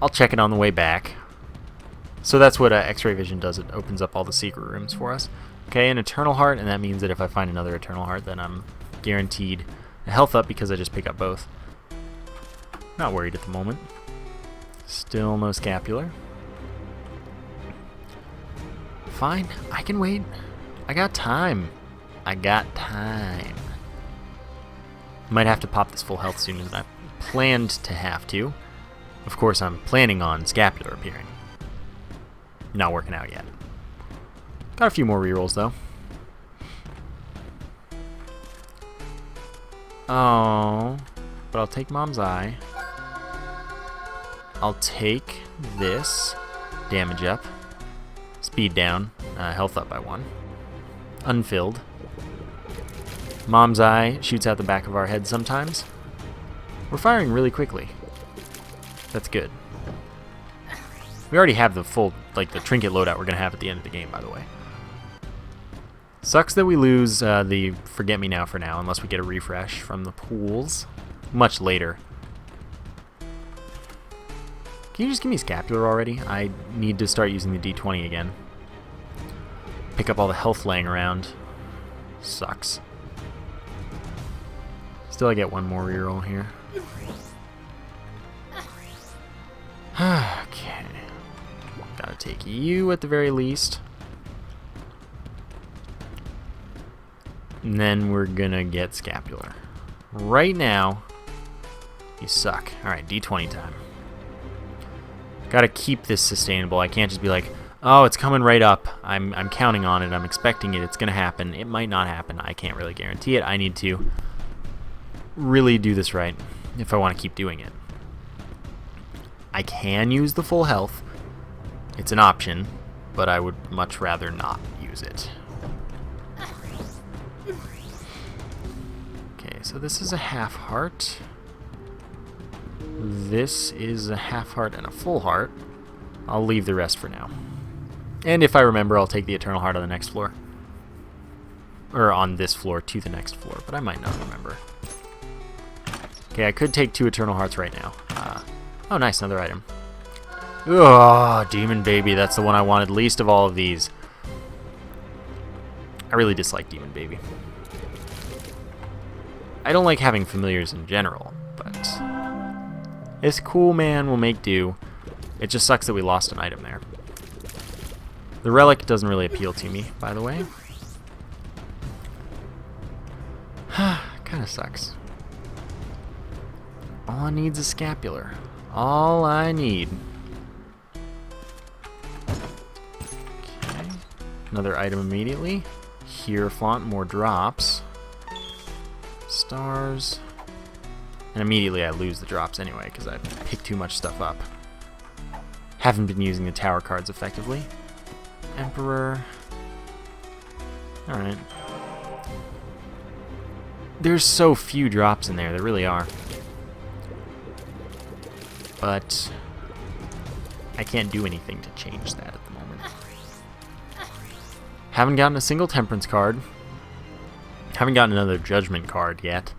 I'll check it on the way back. So that's what X-Ray Vision does. It opens up all the secret rooms for us. Okay, an Eternal Heart, and that means that if I find another Eternal Heart, then I'm guaranteed a health up because I just pick up both. Not worried at the moment. Still no Scapular. fine. I can wait. I got time. I got time. Might have to pop this full health sooner than I planned to have to. Of course, I'm planning on Scapular appearing. Not working out yet. Got a few more rerolls, though. Oh, but I'll take Mom's Eye. I'll take this. Damage up. Speed down. Health up by 1. Unfilled. Mom's Eye shoots out the back of our head sometimes. We're firing really quickly. That's good. We already have the full, the trinket loadout we're going to have at the end of the game, by the way. Sucks that we lose the Forget Me Now for now, unless we get a refresh from the pools much later. Can you just give me Scapular already? I need to start using the D20 again. Pick up all the health laying around. Sucks. Still, I get one more reroll here. Okay. Gotta take you at the very least. And then we're gonna get Scapular. Right now, you suck. Alright, D20 time. Gotta keep this sustainable. I can't just be like, oh, it's coming right up. I'm counting on it. I'm expecting it. It's gonna happen. It might not happen. I can't really guarantee it. I need to really do this right if I want to keep doing it. I can use the full health. It's an option, but I would much rather not use it. Okay, so this is a half heart. This is a half heart and a full heart. I'll leave the rest for now. And if I remember, I'll take the Eternal Heart on the next floor. Or on this floor to the next floor, but I might not remember. Okay, I could take 2 Eternal Hearts right now. Oh, nice, another item. Oh, Demon Baby, that's the one I wanted least of all of these. I really dislike Demon Baby. I don't like having familiars in general, but this cool man will make do. It just sucks that we lost an item there. The relic doesn't really appeal to me, by the way. Kinda sucks. All I need is a Scapular. All I need. Okay. Another item immediately. Hierophant, more drops. Stars. And immediately I lose the drops anyway, because I pick too much stuff up. Haven't been using the tower cards effectively. Emperor. Alright. There's so few drops in there, there really are. But I can't do anything to change that at the moment. Haven't gotten a single Temperance card. Haven't gotten another Judgment card yet.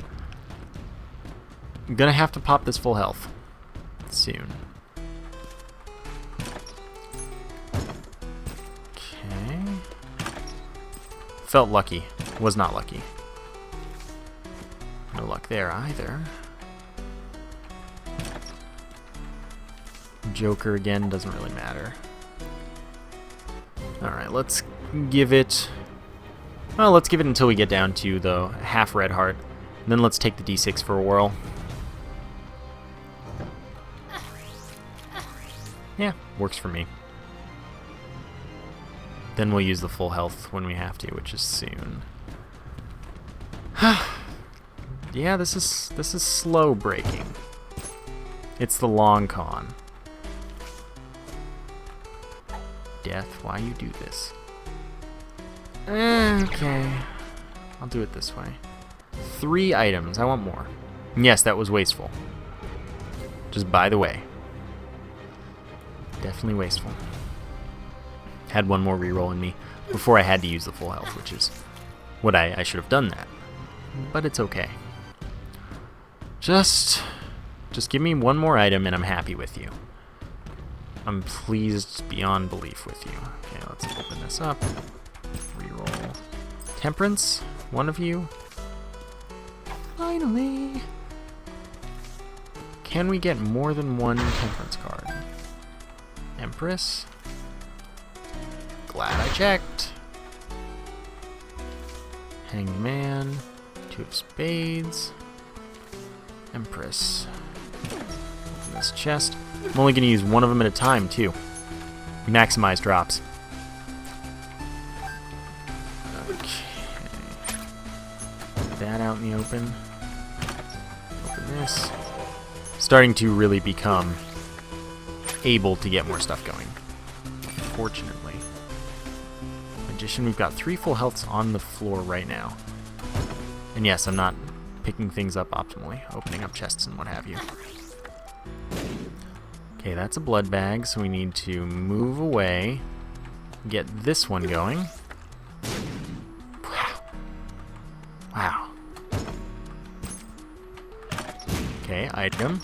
I'm gonna have to pop this full health soon. Okay. Felt lucky. Was not lucky. No luck there either. Joker again, doesn't really matter. Alright, let's give it... Well, let's give it until we get down to the half red heart. And then let's take the D6 for a whirl. Yeah, works for me. Then we'll use the full health when we have to, which is soon. Yeah, this is slow breaking. It's the long con. Death, why you do this? Okay. I'll do it this way. 3 items. I want more. Yes, that was wasteful. Just by the way. Definitely wasteful. Had one more reroll in me before I had to use the full health, which is what I should have done that. But it's okay. Just give me one more item and I'm happy with you. I'm pleased beyond belief with you. Okay, let's open this up. Reroll. Temperance, one of you. Finally! Can we get more than one Temperance card? Empress. Glad I checked. Hanged Man. 2 of spades. Empress. Open this chest. I'm only going to use one of them at a time, too. Maximize drops. Okay. Put that out in the open. Open this. Starting to really become able to get more stuff going. Fortunately. Magician, we've got 3 full healths on the floor right now. And yes, I'm not picking things up optimally, opening up chests and what have you. Okay, that's a blood bag, so we need to move away, get this one going. Wow. Wow. Okay, item,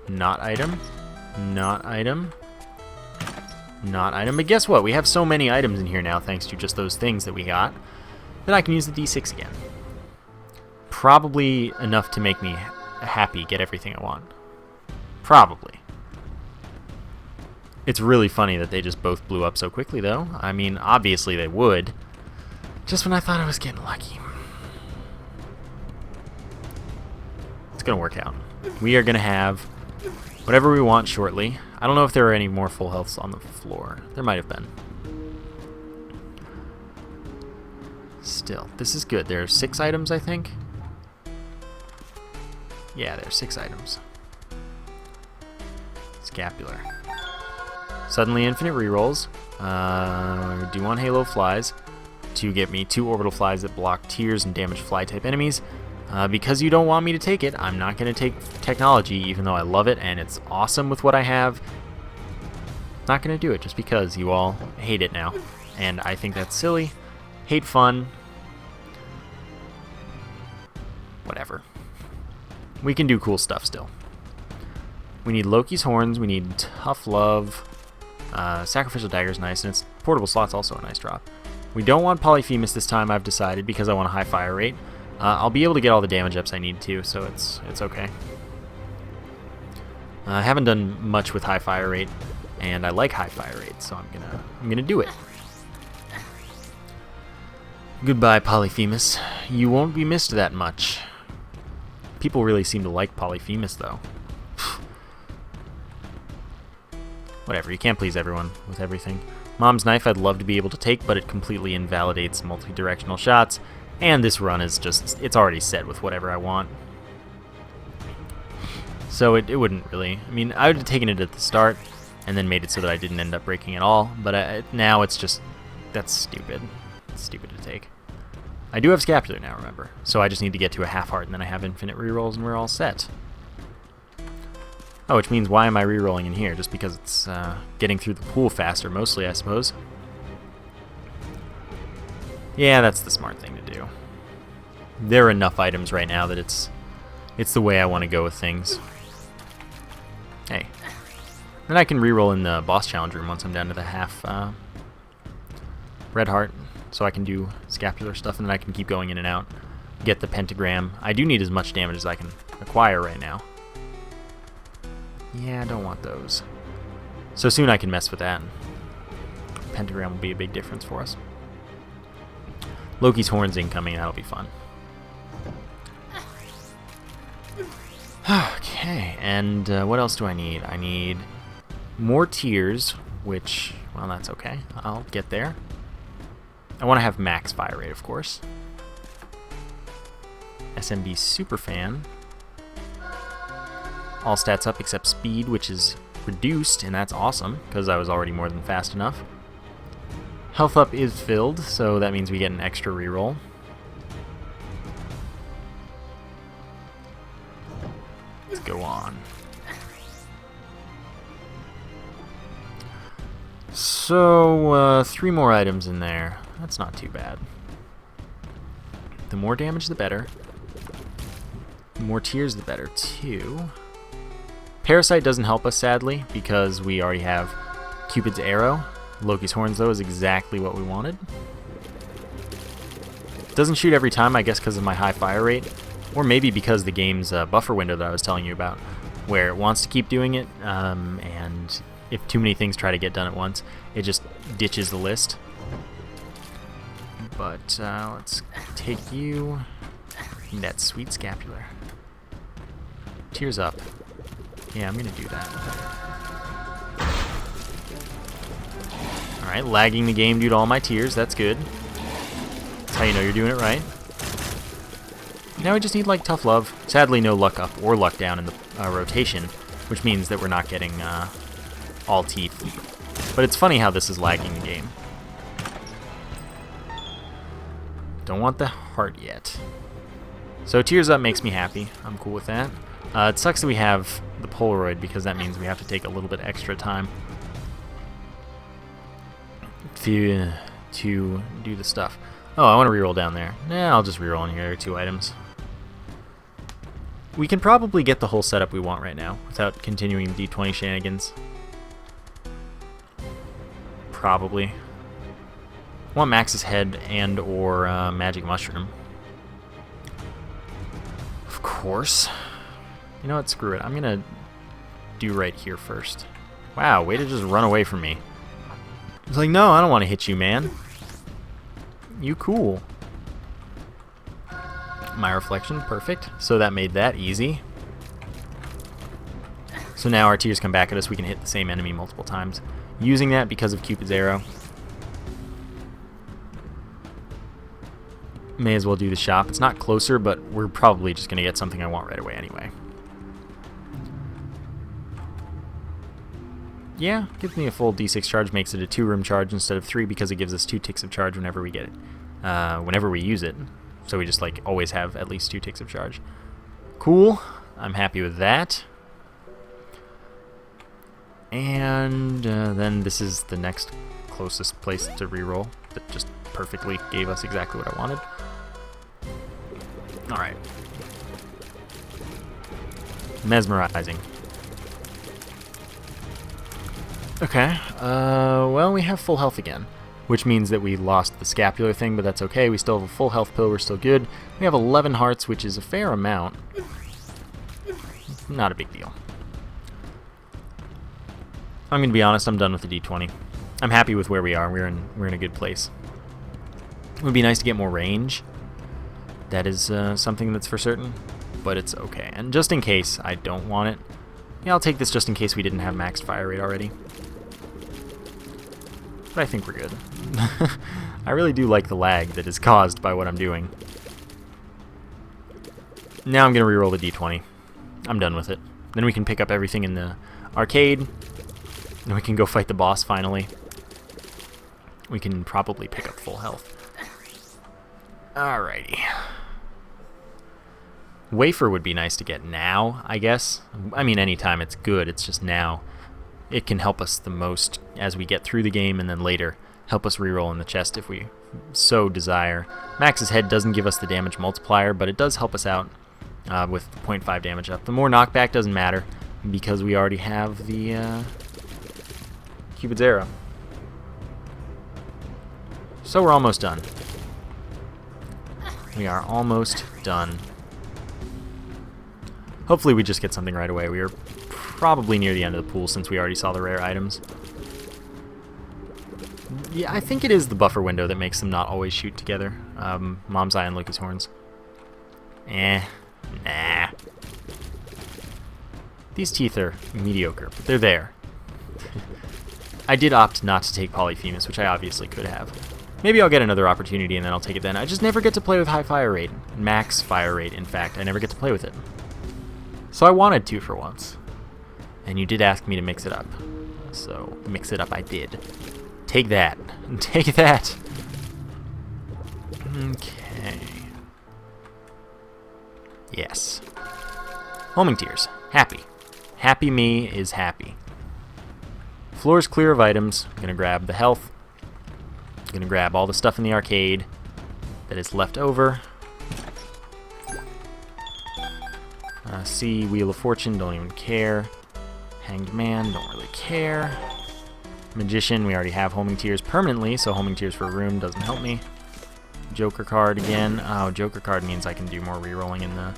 not item, not item, not item. But guess what? We have so many items in here now, thanks to just those things that we got, that I can use the D6 again. Probably enough to make me happy, get everything I want. Probably. It's really funny that they just both blew up so quickly, though. I mean, obviously they would. Just when I thought I was getting lucky. It's gonna work out. We are gonna have whatever we want shortly. I don't know if there are any more full healths on the floor. There might have been. Still, this is good. There are 6 items, I think. Yeah, there are 6 items. Scapular. Suddenly infinite rerolls. Do 1 halo flies to get me 2 orbital flies that block tears and damage fly type enemies. Because you don't want me to take it, I'm not going to take technology, even though I love it and it's awesome with what I have. Not going to do it just because you all hate it now. And I think that's silly. Hate fun. Whatever. We can do cool stuff still. We need Loki's horns, we need tough love. Sacrificial dagger's nice, and its portable slot's also a nice drop. We don't want Polyphemus this time, I've decided, because I want a high fire rate. I'll be able to get all the damage ups I need to, so it's okay. I haven't done much with high fire rate, and I like high fire rate, so I'm gonna do it. Goodbye, Polyphemus. You won't be missed that much. People really seem to like Polyphemus, though. Whatever, you can't please everyone with everything. Mom's knife I'd love to be able to take, but it completely invalidates multi-directional shots, and this run is just, it's already set with whatever I want. So it wouldn't really, I mean, I would have taken it at the start, and then made it so that I didn't end up breaking at all, but now it's just, that's stupid. It's stupid to take. I do have Scapular now, remember, so I just need to get to a half heart, and then I have infinite rerolls, and we're all set. Oh, which means why am I rerolling in here? Just because it's getting through the pool faster, mostly, I suppose. Yeah, that's the smart thing to do. There are enough items right now that it's the way I want to go with things. Hey. Then I can reroll in the boss challenge room once I'm down to the half red heart, so I can do scapular stuff, and then I can keep going in and out. Get the pentagram. I do need as much damage as I can acquire right now. Yeah, I don't want those. So soon I can mess with that. Pentagram will be a big difference for us. Loki's horns incoming, that'll be fun. Okay, and what else do I need? I need more tears, which, well, that's okay. I'll get there. I want to have max fire rate, of course. SMB Superfan. All stats up except speed, which is reduced, and that's awesome, because I was already more than fast enough. Health up is filled, so that means we get an extra reroll. Let's go on. So, 3 more items in there. That's not too bad. The more damage, the better. The more tears, the better, too. Parasite doesn't help us, sadly, because we already have Cupid's arrow. Loki's horns, though, is exactly what we wanted. Doesn't shoot every time, I guess because of my high fire rate, or maybe because the game's buffer window that I was telling you about, where it wants to keep doing it, and if too many things try to get done at once, it just ditches the list. But let's take you. That sweet scapular. Tears up. Yeah, I'm gonna do that. Alright, lagging the game due to all my tears. That's good. That's how you know you're doing it right. Now we just need, like, tough love. Sadly, no luck up or luck down in the rotation, which means that we're not getting all teeth. But it's funny how this is lagging the game. Don't want the heart yet. So tears up makes me happy. I'm cool with that. It sucks that we have the Polaroid because that means we have to take a little bit extra time to do the stuff. Oh, I want to reroll down there. Nah, I'll just reroll in here. There are 2 items. We can probably get the whole setup we want right now without continuing D20 shenanigans. Probably. I want Max's head and or magic mushroom. Of course. You know what? Screw it. I'm gonna do right here first. Wow, way to just run away from me. It's like, no, I don't want to hit you, man. You cool. My reflection, perfect. So that made that easy. So now our tears come back at us. We can hit the same enemy multiple times. Using that because of Cupid's arrow. May as well do the shop. It's not closer, but we're probably just going to get something I want right away anyway. Yeah, gives me a full D6 charge, makes it a 2-room charge instead of 3 because it gives us 2 ticks of charge whenever we get it. Whenever we use it. So we just like always have at least 2 ticks of charge. Cool. I'm happy with that. And then this is the next closest place to reroll that just perfectly gave us exactly what I wanted. Alright. Mesmerizing. Okay, well, we have full health again, which means that we lost the scapular thing, but that's okay. We still have a full health pill. We're still good. We have 11 hearts, which is a fair amount. Not a big deal. I'm going to be honest, I'm done with the D20. I'm happy with where we are. We're in a good place. It would be nice to get more range. That is something that's for certain, but it's okay. And just in case I don't want it, yeah, I'll take this just in case we didn't have maxed fire rate already. But I think we're good. I really do like the lag that is caused by what I'm doing. Now I'm going to reroll the D20. I'm done with it. Then we can pick up everything in the arcade. And we can go fight the boss finally. We can probably pick up full health. Alrighty. Wafer would be nice to get now, I guess. I mean, anytime it's good, it's just now. It can help us the most as we get through the game, and then later help us reroll in the chest if we so desire. Max's head doesn't give us the damage multiplier, but it does help us out with 0.5 damage up. The more knockback doesn't matter because we already have the Cupid's arrow. So we're almost done. We are almost done. Hopefully we just get something right away. We are probably near the end of the pool since we already saw the rare items. Yeah, I think it is the buffer window that makes them not always shoot together. Mom's Eye and Lucas Horns. Nah. These teeth are mediocre, but they're there. I did opt not to take Polyphemus, which I obviously could have. Maybe I'll get another opportunity and then I'll take it then. I just never get to play with high fire rate. Max fire rate, in fact. I never get to play with it. So I wanted to for once. And you did ask me to mix it up. So mix it up I did. Take that. Take that. Okay. Yes. Homing tears. Happy. Happy me is happy. Floor's clear of items. I'm gonna grab the health. I'm gonna grab all the stuff in the arcade that is left over. See, Wheel of Fortune, don't even care. Hanged Man, don't really care. Magician, we already have Homing Tears permanently, so Homing Tears for a room doesn't help me. Joker card again. Oh, Joker card means I can do more rerolling in the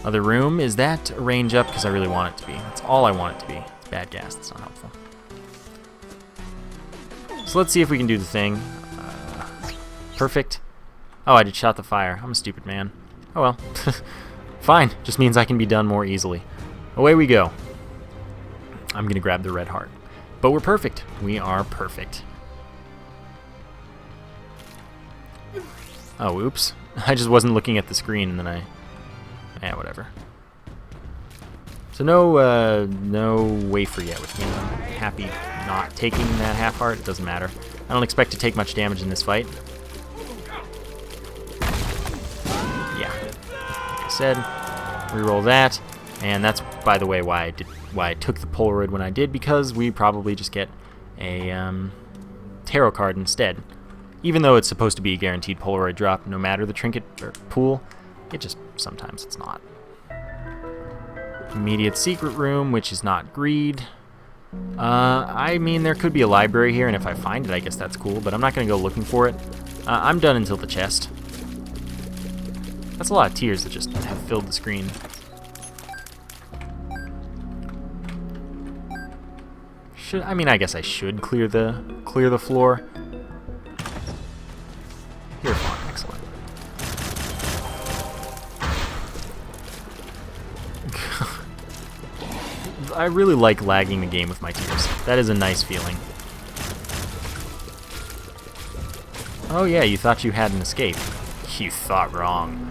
other room. Is that a range up? Because I really want it to be. That's all I want it to be. It's bad gas, that's not helpful. So let's see if we can do the thing. Perfect. Oh, I just shot the fire. I'm a stupid man. Oh well. Fine. Just means I can be done more easily. Away we go. I'm going to grab the red heart. But we're perfect. We are perfect. Oh, oops. I just wasn't looking at the screen and then yeah, whatever. So no wafer yet with me. I'm happy not taking that half heart. It doesn't matter. I don't expect to take much damage in this fight. Yeah. Like I said, reroll that. And that's, by the way, why I took the Polaroid when I did, because we probably just get a tarot card instead. Even though it's supposed to be a guaranteed Polaroid drop, no matter the trinket or pool, it just, sometimes it's not. Immediate secret room, which is not greed. I mean, there could be a library here, and if I find it, I guess that's cool, but I'm not going to go looking for it. I'm done until the chest. That's a lot of tears that just have filled the screen. I mean, I guess I should clear the floor. You're fine, excellent. I really like lagging the game with my tears. That is a nice feeling. Oh yeah, you thought you had an escape. You thought wrong.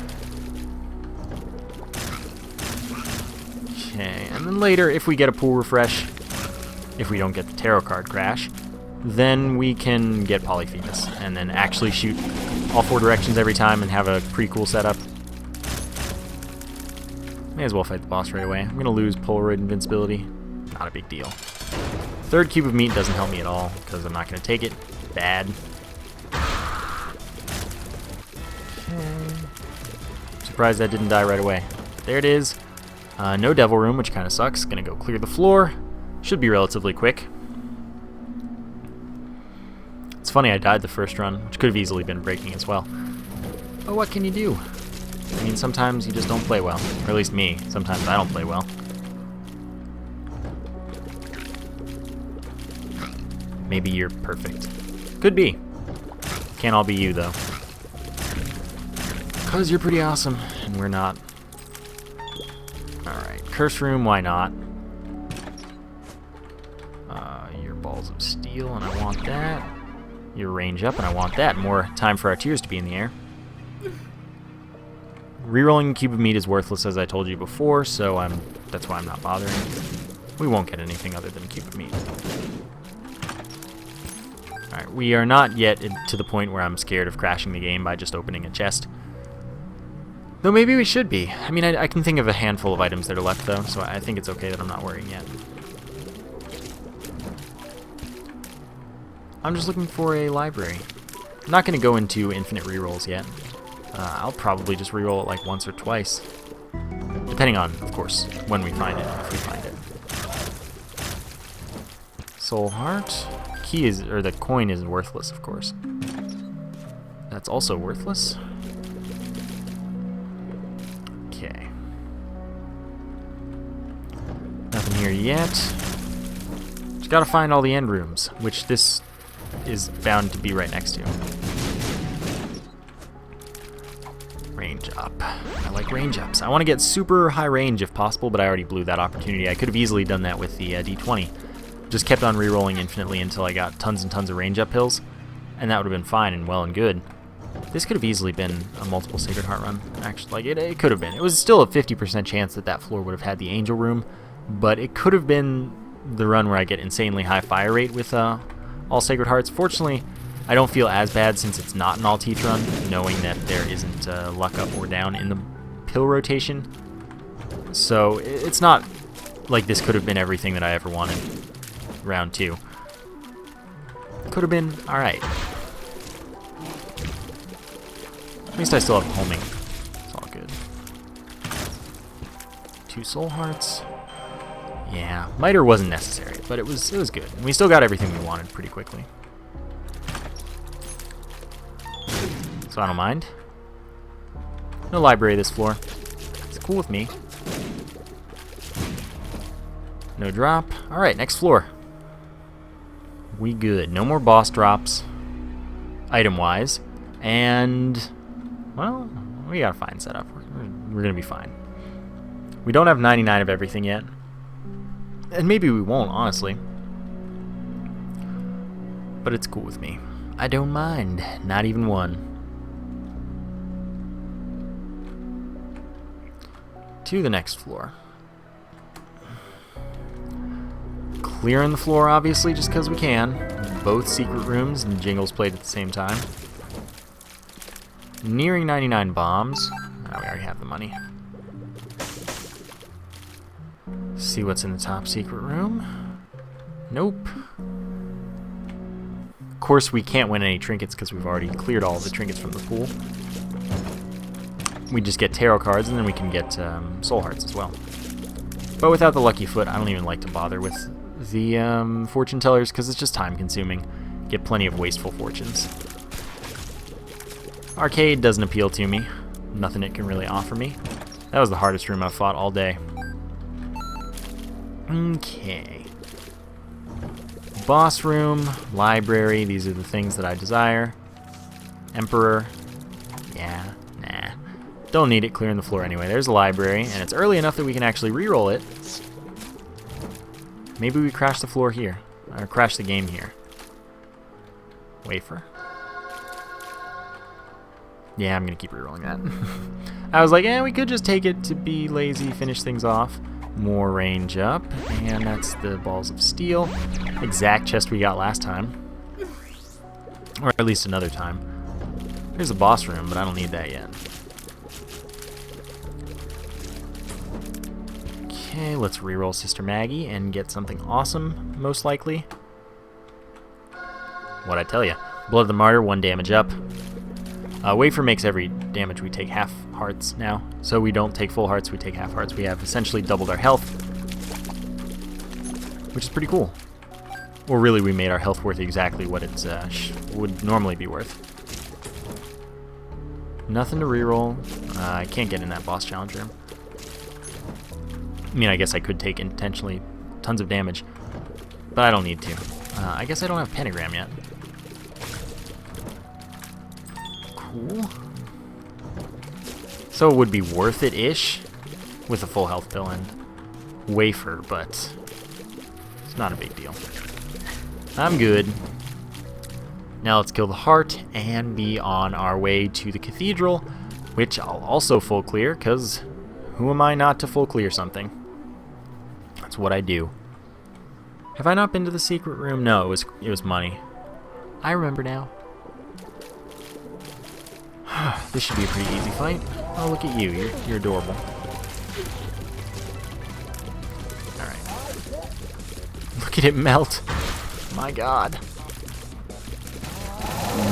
Okay, and then later, if we get a pool refresh, if we don't get the tarot card crash, then we can get Polyphemus and then actually shoot all 4 directions every time and have a pretty cool setup. May as well fight the boss right away. I'm going to lose Polaroid invincibility. Not a big deal. 3rd cube of meat doesn't help me at all because I'm not going to take it. Bad. Okay. Surprised that didn't die right away. There it is. No devil room, which kind of sucks. Going to go clear the floor. Should be relatively quick. It's funny I died the first run, which could have easily been breaking as well. But what can you do? I mean, sometimes you just don't play well. Or at least me. Sometimes I don't play well. Maybe you're perfect. Could be. Can't all be you, though. Because you're pretty awesome, and we're not. Alright, curse room, why not? Your balls of steel, and I want that. Your range up, and I want that. More time for our tears to be in the air. Rerolling cube of meat is worthless, as I told you before, so that's why I'm not bothering. We won't get anything other than cube of meat. Alright, we are not yet to the point where I'm scared of crashing the game by just opening a chest. Though maybe we should be. I mean, I can think of a handful of items that are left, though, so I think it's okay that I'm not worrying yet. I'm just looking for a library. I'm not going to go into infinite rerolls yet. I'll probably just reroll it like once or twice. Depending on, of course, when we find it, if we find it. Soul heart. Key is, or the coin is worthless, of course. That's also worthless. Okay. Nothing here yet. Just gotta find all the end rooms, which this is bound to be right next to. Range up. I like range ups. I want to get super high range if possible, but I already blew that opportunity. I could have easily done that with the D20. Just kept on re-rolling infinitely until I got tons and tons of range up hills, and that would have been fine and well and good. This could have easily been a multiple Sacred Heart run. Actually, like it could have been. It was still a 50% chance that that floor would have had the Angel Room, but it could have been the run where I get insanely high fire rate with all Sacred Hearts. Fortunately, I don't feel as bad since it's not an all-teeth run, knowing that there isn't luck up or down in the pill rotation. So it's not like this could have been everything that I ever wanted. Round 2. Could have been alright. At least I still have homing. It's all good. 2 soul hearts. Yeah, miter wasn't necessary, but it was good. And we still got everything we wanted pretty quickly. So I don't mind. No library this floor. It's cool with me. No drop. Alright, next floor. We good. No more boss drops, item-wise. And, well, we got a fine setup. We're going to be fine. We don't have 99 of everything yet. And maybe we won't, honestly. But it's cool with me. I don't mind. Not even one. To the next floor. Clearing the floor, obviously, just because we can. Both secret rooms and jingles played at the same time. Nearing 99 bombs. Oh, we already have the money. See what's in the top secret room. Nope. Of course, we can't win any trinkets because we've already cleared all of the trinkets from the pool. We just get tarot cards, and then we can get soul hearts as well. But without the lucky foot, I don't even like to bother with the fortune tellers because it's just time consuming. Get plenty of wasteful fortunes. Arcade doesn't appeal to me. Nothing it can really offer me. That was the hardest room I've fought all day. Okay. Boss room, library, these are the things that I desire. Emperor. Yeah, nah. Don't need it, clearing the floor anyway. There's a library, and it's early enough that we can actually re-roll it. Maybe we crash the floor here, or crash the game here. Wafer. Yeah, I'm gonna keep re-rolling that. I was like, we could just take it to be lazy, finish things off. More range up, and that's the balls of steel. Exact chest we got last time. Or at least another time. There's a boss room, but I don't need that yet. Okay, let's reroll Sister Maggie and get something awesome, most likely. What'd I tell ya? Blood of the Martyr, 1 damage up. Wafer makes every damage we take half hearts now. So we don't take full hearts, we take half hearts. We have essentially doubled our health, which is pretty cool. Or really, we made our health worth exactly what it would normally be worth. Nothing to reroll. I can't get in that boss challenge room. I mean, I guess I could take intentionally tons of damage, but I don't need to. I guess I don't have pentagram yet. Cool. So it would be worth it-ish with a full health pill and wafer, but it's not a big deal. I'm good. Now let's kill the heart and be on our way to the cathedral, which I'll also full clear, because who am I not to full clear something? That's what I do. Have I not been to the secret room? No, it was money. I remember now. This should be a pretty easy fight. Oh, look at you. You're adorable. Alright. Look at it melt. My god.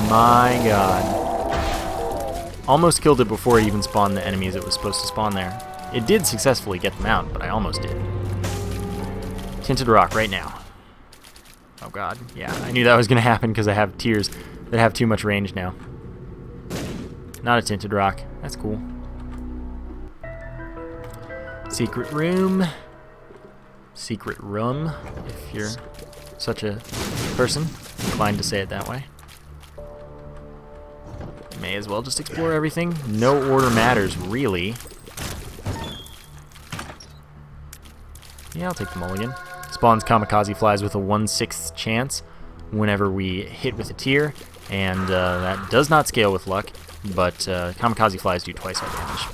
My god. Almost killed it before it even spawned the enemies it was supposed to spawn there. It did successfully get them out, but I almost did. Tinted rock right now. Oh god. Yeah, I knew that was going to happen because I have tears that have too much range now. Not a tinted rock. That's cool. Secret room. Secret room, if you're such a person inclined to say it that way. May as well just explore everything. No order matters, really. Yeah, I'll take the mulligan. Spawns kamikaze flies with a 1/6 chance whenever we hit with a tier, and that does not scale with luck. But kamikaze flies do twice our damage.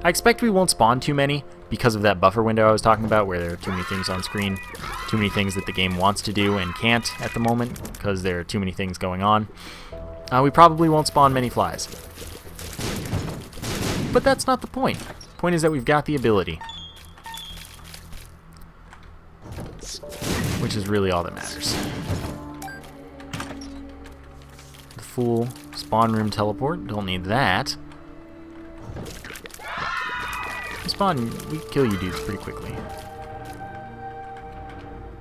I expect we won't spawn too many because of that buffer window I was talking about, where there are too many things on screen, too many things that the game wants to do and can't at the moment because there are too many things going on. We probably won't spawn many flies. But that's not the point. The point is that we've got the ability, which is really all that matters. Full spawn room teleport. Don't need that. We kill you dudes pretty quickly.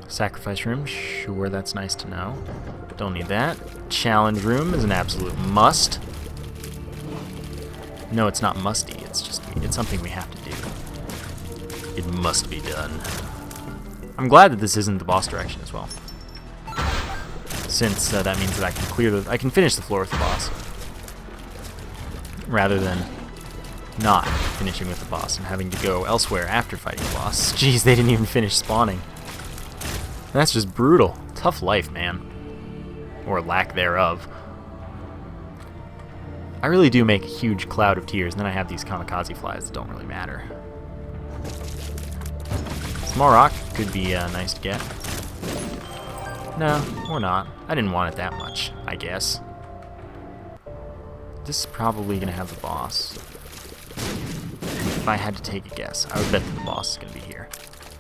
Sacrifice room. Sure, that's nice to know. Don't need that. Challenge room is an absolute must. No, it's not musty. It's something we have to do. It must be done. I'm glad that this isn't the boss direction as well, since that means that I can finish the floor with the boss. rather than not finishing with the boss and having to go elsewhere after fighting the boss. Jeez, they didn't even finish spawning. That's just brutal. Tough life, man. Or lack thereof. I really do make a huge cloud of tears, and then I have these kamikaze flies that don't really matter. Small rock could be nice to get. No, or not. I didn't want it that much, I guess. This is probably going to have the boss. If I had to take a guess, I would bet that the boss is going to be here.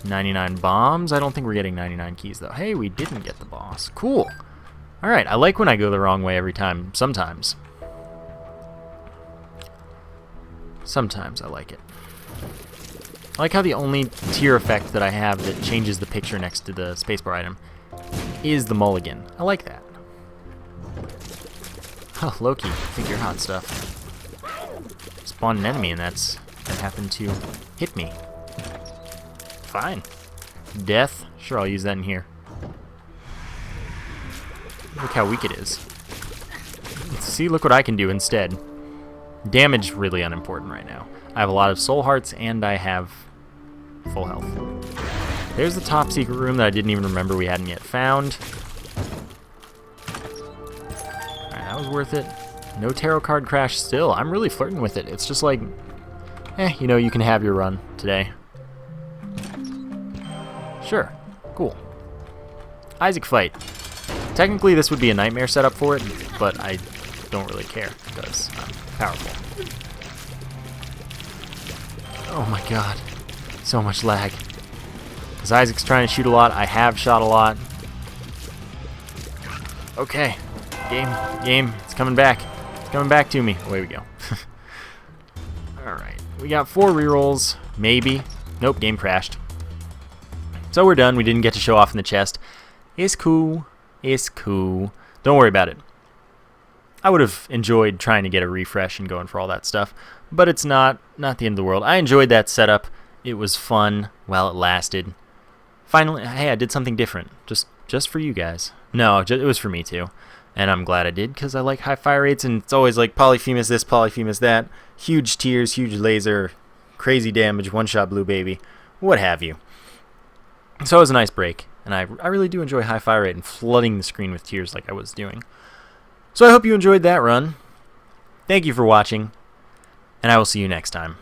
99 bombs? I don't think we're getting 99 keys, though. Hey, we didn't get the boss. Cool. Alright, I like when I go the wrong way every time. Sometimes. Sometimes I like it. I like how the only tier effect that I have that changes the picture next to the spacebar item is the mulligan. I like that. Oh, Loki, I think you're hot stuff. Spawned an enemy and that happened to hit me. Fine. Death? Sure, I'll use that in here. Look how weak it is. See, look what I can do instead. Damage really unimportant right now. I have a lot of soul hearts and I have full health. There's the top secret room that I didn't even remember we hadn't yet found. Alright, that was worth it. No tarot card crash still. I'm really flirting with it. It's just like, you know, you can have your run today. Sure. Cool. Isaac fight. Technically this would be a nightmare setup for it, but I don't really care because I'm powerful. Oh my god. So much lag. Because Isaac's trying to shoot a lot. I have shot a lot. Okay. Game. It's coming back. It's coming back to me. Away we go. Alright. We got 4 rerolls. Maybe. Nope, game crashed. So we're done. We didn't get to show off in the chest. It's cool. It's cool. Don't worry about it. I would have enjoyed trying to get a refresh and going for all that stuff, but it's not the end of the world. I enjoyed that setup. It was fun while it lasted. Finally, hey, I did something different, just for you guys. No, it was for me too, and I'm glad I did because I like high fire rates, and it's always like Polyphemus this, Polyphemus that, huge tears, huge laser, crazy damage, one-shot blue baby, what have you. So it was a nice break, and I really do enjoy high fire rate and flooding the screen with tears like I was doing. So I hope you enjoyed that run. Thank you for watching, and I will see you next time.